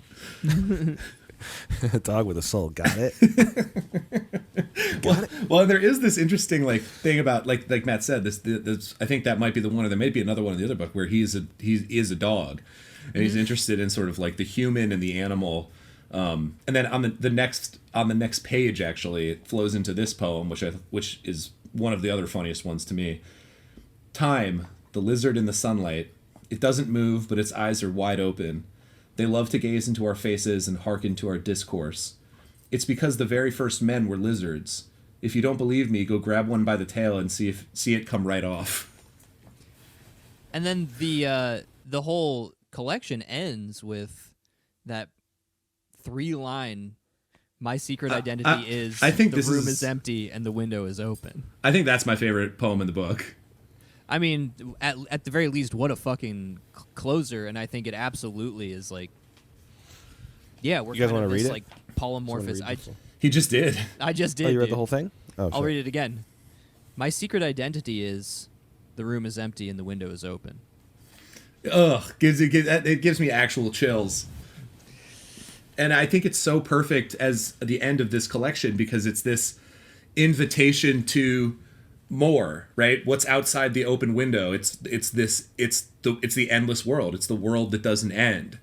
Dog with a soul. Got it? Well, there is this interesting like thing about like Matt said. This I think that might be the one, or there may be another one in the other book where he is a dog, and he's interested in sort of like the human and the animal. And then on the next page, actually, it flows into this poem, which is one of the other funniest ones to me. Time, the lizard in the sunlight. It doesn't move, but its eyes are wide open. They love to gaze into our faces and hearken to our discourse. It's because the very first men were lizards. If you don't believe me, go grab one by the tail and see it come right off. And then the whole collection ends with that 3-line, my secret identity is I think the this room is empty and the window is open. I think that's my favorite poem in the book. I mean, at the very least, what a fucking closer, and I think it absolutely is like, yeah, we're You guys kind of wanna read this it? like polymorphous. He just did. I just did. Oh, you read dude. the whole thing? Oh, I'll read it again. My secret identity is the room is empty and the window is open. Ugh, it gives me actual chills. And I think it's so perfect as the end of this collection because it's this invitation to more, right? What's outside the open window? It's the endless world. It's the world that doesn't end,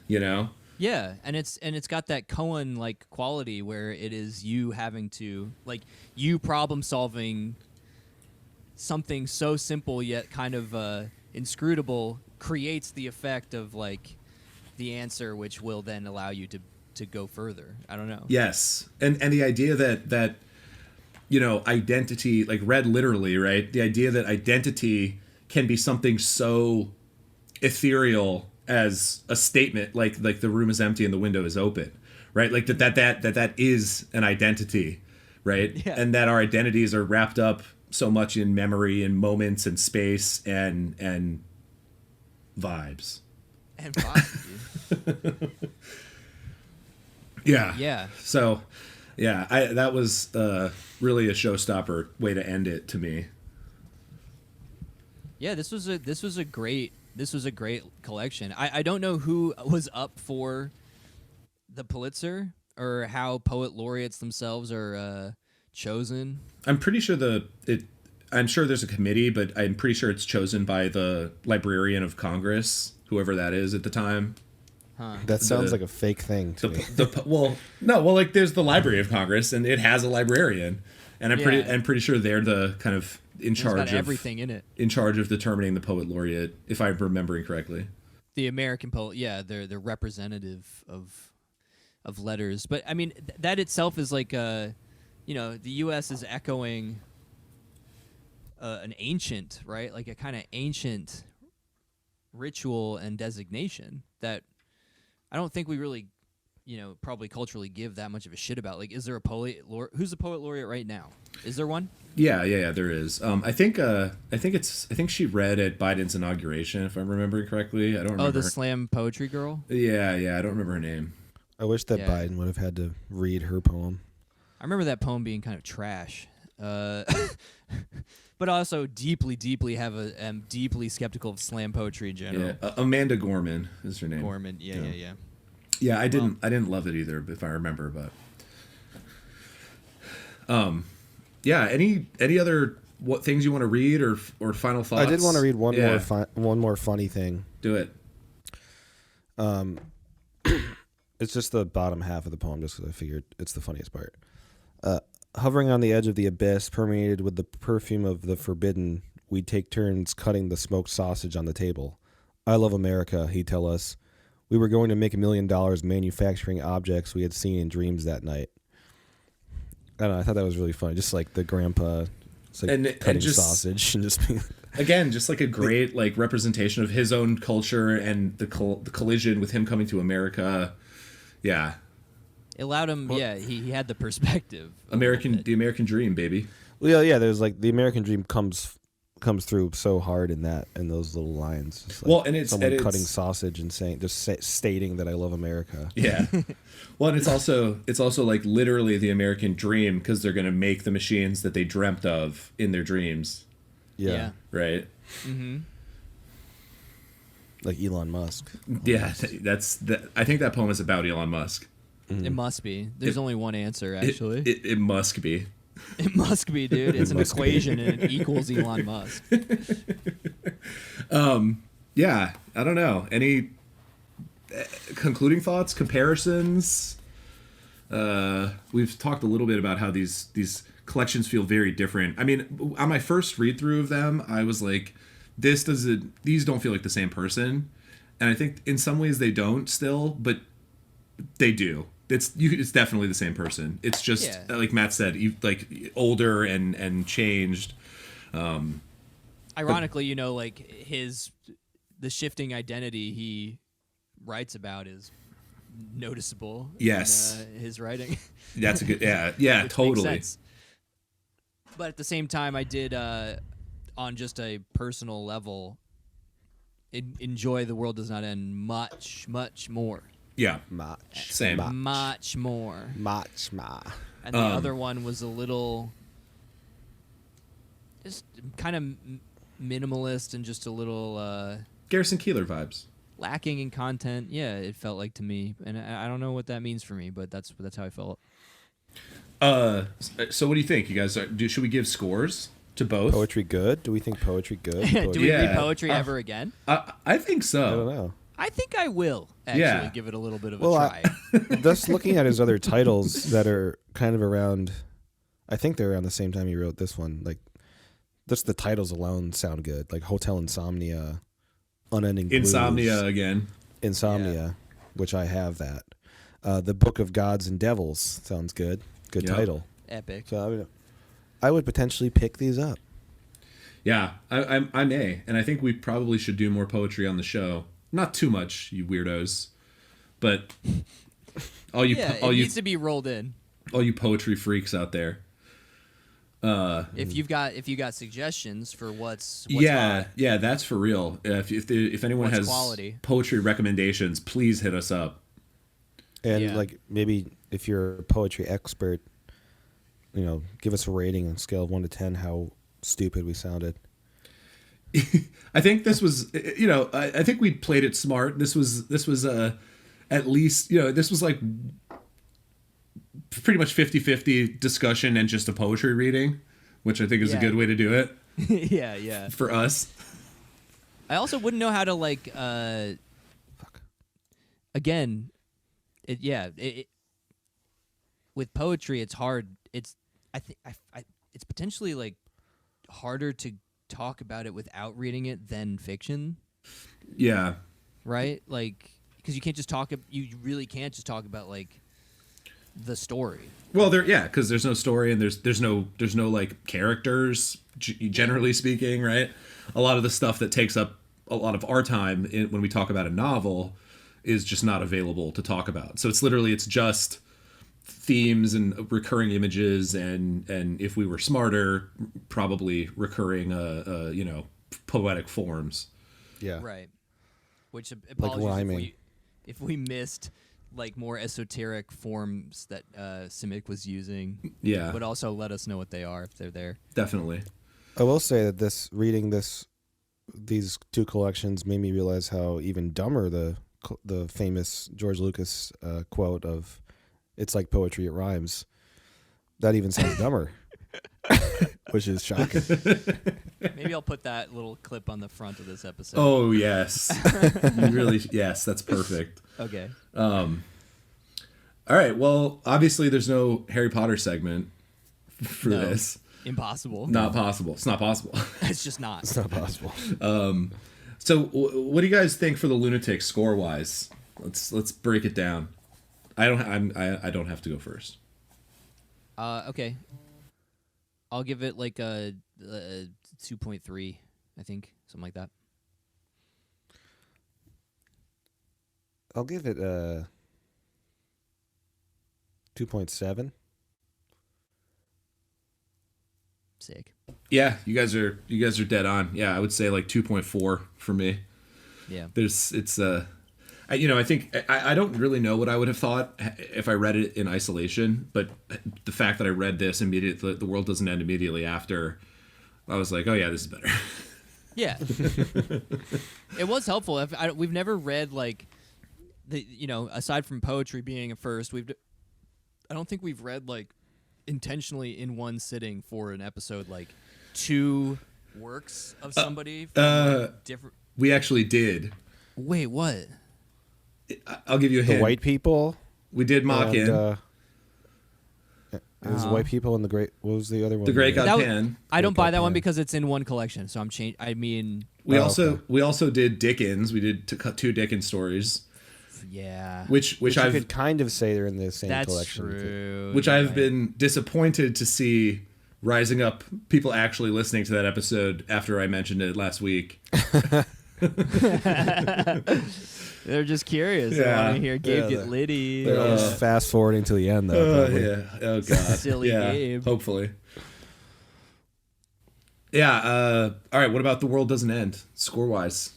you know? Yeah, and it's got that Cohen like quality where it is you having to like you problem solving something so simple yet kind of inscrutable creates the effect of like the answer, which will then allow you to go further. I don't know. Yes, and the idea that you know, identity, like read literally, right? The idea that identity can be something so ethereal as a statement, like the room is empty and the window is open, right? Like that is an identity, right? Yeah. And that our identities are wrapped up so much in memory and moments and space and vibes. And vibe, dude. Yeah. Yeah. So, yeah, that was really a showstopper way to end it to me. Yeah, this was a great collection. I don't know who was up for the Pulitzer or how poet laureates themselves are chosen. I'm pretty sure I'm sure there's a committee, but I'm pretty sure it's chosen by the Librarian of Congress, whoever that is at the time. Huh. That sounds like a fake thing to me. Like there's the Library of Congress, and it has a librarian, and I'm pretty sure they're the kind of in charge It's got of everything in it. in charge of determining the poet laureate, if I'm remembering correctly. The American poet, yeah, they're representative of letters. But I mean, that itself is like the U.S. is echoing an ancient, right? Like a kind of ancient ritual and designation that I don't think we really, probably culturally give that much of a shit about. Like, is there a poet laureate? Who's the poet laureate right now? Is there one? Yeah, there is. I think she read at Biden's inauguration, if I'm remembering correctly. I don't remember. Oh, the slam poetry girl? Yeah, I don't remember her name. I wish that Yeah. Biden would have had to read her poem. I remember that poem being kind of trash. But also deeply am deeply skeptical of slam poetry in general. Yeah, Amanda Gorman is her name. Gorman, yeah. Yeah, I didn't love it either, if I remember, but yeah, any other things you want to read or final thoughts? I did want to read one more funny thing. Do it. It's just the bottom half of the poem, just because I figured it's the funniest part. Hovering on the edge of the abyss, permeated with the perfume of the forbidden, we'd take turns cutting the smoked sausage on the table. I love America, he'd tell us. We were going to make $1 million manufacturing objects we had seen in dreams that night. I don't know, I thought that was really funny. Just like the grandpa cutting sausage and just being... Again, just like a great representation of his own culture and the collision with him coming to America. Yeah. It allowed him, he had the perspective. The American dream, baby. Well, yeah, there's the American dream comes through so hard in those little lines. It's and it's someone cutting sausage and stating that I love America. Yeah. Well, and it's also like literally the American dream, because they're going to make the machines that they dreamt of in their dreams. Yeah. Right. Mm-hmm. Like Elon Musk. Yeah, I think that poem is about Elon Musk. It must be. There's only one answer, actually. It must be. It must be, dude. It's an equation and it equals Elon Musk. Yeah, I don't know. Any concluding thoughts, comparisons? We've talked a little bit about how these collections feel very different. I mean, on my first read through of them, I was like, these don't feel like the same person. And I think in some ways they don't still, but they do. It's definitely the same person. It's just like Matt said, older and changed. Ironically, the shifting identity he writes about is noticeable. Yes, in, his writing. That's a good. Yeah, totally. Makes sense. But at the same time, I did, on just a personal level, enjoy The World Does Not End much, much more. Yeah, Much. Same. Much more. Much more. And the other one was a little, just kind of minimalist and just a little Garrison Keillor vibes. lacking in content. Yeah, it felt like to me, and I don't know what that means for me, but that's how I felt. So what do you think, you guys? Should we give scores to both? Poetry good? Do we think poetry good? Do we read Yeah. poetry ever again? I think so. I don't know. I think I will actually give it a little bit of a try. Just looking at his other titles that are kind of around, I think they're around the same time he wrote this one. Like, just the titles alone sound good. Like Hotel Insomnia, Unending Blues. Insomnia, which I have that. The Book of Gods and Devils sounds good. Good title. Epic. So I would potentially pick these up. Yeah, I may, and I think we probably should do more poetry on the show. not too much, you weirdos, but all you Yeah, all it you needs to be rolled in. all you poetry freaks out there. If you got suggestions for what's Yeah, hot, yeah, that's for real. If anyone What's has quality? poetry recommendations, please hit us up. And Yeah. like maybe if you're a poetry expert, give us a rating on a scale of 1 to 10 how stupid we sounded. I think this was, I think we played it smart. This was at least, this was like pretty much 50-50 discussion and just a poetry reading, which I think is a Yeah. good way to do it yeah. for us. I also wouldn't know how to again, with poetry it's hard. It's it's potentially like harder to talk about it without reading it than fiction, Yeah. right? Like because you really can't just talk about like the story. Well, because there's no story and there's no like characters, generally speaking, right? A lot of the stuff that takes up a lot of our time when we talk about a novel is just not available to talk about. So it's just themes and recurring images and if we were smarter, probably recurring poetic forms. Yeah. Right. Which apologies rhyming. if we missed like more esoteric forms that Simic was using. Yeah. But also let us know what they are if they're there. Definitely. I will say that reading these two collections made me realize how even dumber the famous George Lucas quote of "It's like poetry, it rhymes." That even sounds dumber, which is shocking. Maybe I'll put that little clip on the front of this episode. Oh yes, yes, that's perfect. Okay. All right. Well, obviously, there's no Harry Potter segment for No. this. Impossible. Not possible. It's not possible. It's just not. It's not possible. So, what do you guys think for the Lunatic score wise? Let's break it down. I don't have to go first. Okay. I'll give it like a 2.3, I think, something like that. I'll give it a 2.7. Sick. Yeah, you guys are dead on. Yeah, I would say like 2.4 for me. Yeah. I think I don't really know what I would have thought if I read it in isolation, but the fact that I read this immediately, The World Doesn't End immediately after, I was like, oh yeah, this is better. Yeah. It was helpful. We've never read like aside from poetry being a first, I don't think we've read like intentionally in one sitting for an episode like two works of somebody from different. We actually did. Wait, what? I'll give you a hint. The white people. We did mock in. It was white people and the great. What was the other one? The Great That Godpan. I don't buy that one Godpan. because it's in one collection. So I'm changing. I mean, We okay. also did Dickens. We did two Dickens stories, yeah. which Which I've you could kind of say they're in the same That's collection. true. which You're I've right. been disappointed to see rising up. People actually listening to that episode after I mentioned it last week. They're just curious. They Yeah. want to hear Gabe Yeah, get litty. They're always fast forwarding to the end though. probably. Yeah. Oh god. Silly yeah. Gabe. Hopefully. Yeah. All right. What about The World Doesn't End? Score wise.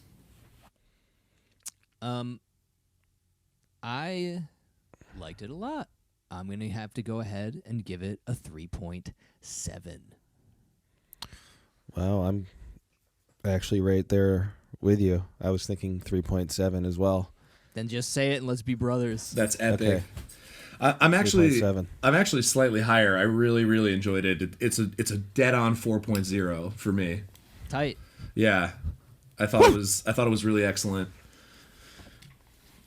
I liked it a lot. I'm gonna have to go ahead and give it a 3.7. Wow, I'm actually right there with you. I was thinking 3.7 as well. Then just say it and let's be brothers. That's epic. Okay. I'm actually 3.7. Slightly higher. I really enjoyed it. It's a dead on 4.0 for me. Tight. Yeah, I thought it was really excellent,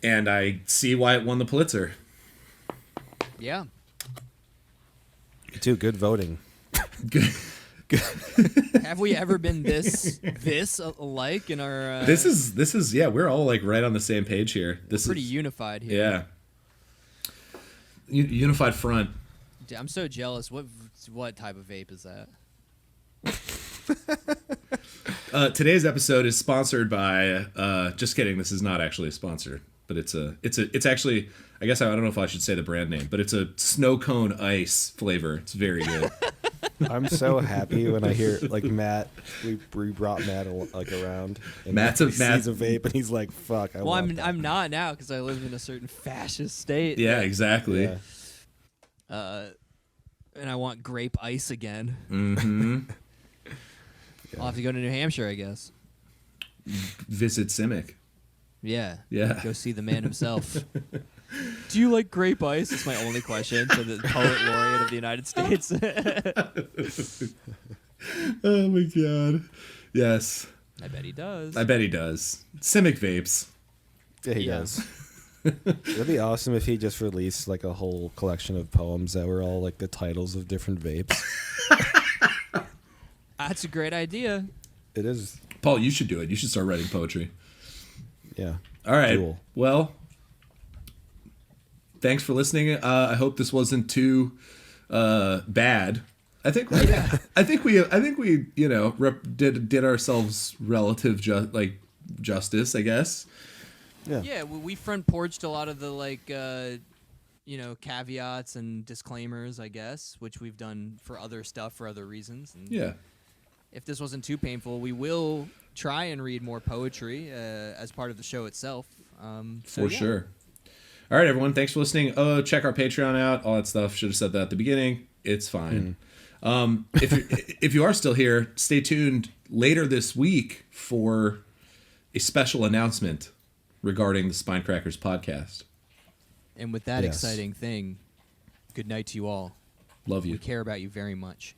and I see why it won the Pulitzer. Yeah. Too good voting. Have we ever been this alike in our? This is yeah. We're all like right on the same page here. This pretty is unified here. yeah. Unified front. I'm so jealous. What type of vape is that? Today's episode is sponsored by. Just kidding. This is not actually a sponsor, but it's actually. I guess I don't know if I should say the brand name, but it's a snow cone ice flavor. It's very good. I'm so happy when I hear like Matt. We brought Matt like around. And he sees a vape and he's like, "Fuck." I'm not now because I live in a certain fascist state. Yeah, exactly. Yeah. And I want grape ice again. Mm-hmm. I'll have to go to New Hampshire, I guess. Visit Simic. Yeah. Yeah. Go see the man himself. Do you like grape ice? That's my only question to the poet laureate of the United States. Oh my god. Yes. I bet he does. I bet he does. Simic vapes. Yeah, he does. It'd be awesome if he just released like a whole collection of poems that were all like the titles of different vapes. That's a great idea. It is. Paul, you should do it. You should start writing poetry. Yeah. All right. Cool. Well, thanks for listening. I hope this wasn't too bad. I think we did ourselves relative justice, I guess. Yeah, we front porched a lot of the caveats and disclaimers, I guess, which we've done for other stuff for other reasons. And Yeah. if this wasn't too painful, we will try and read more poetry as part of the show itself. For sure. All right, everyone. Thanks for listening. Check our Patreon out. All that stuff. Should have said that at the beginning. It's fine. If you are still here, stay tuned later this week for a special announcement regarding the Spinecrackers podcast. And with that exciting thing, good night to you all. Love you. We care about you very much.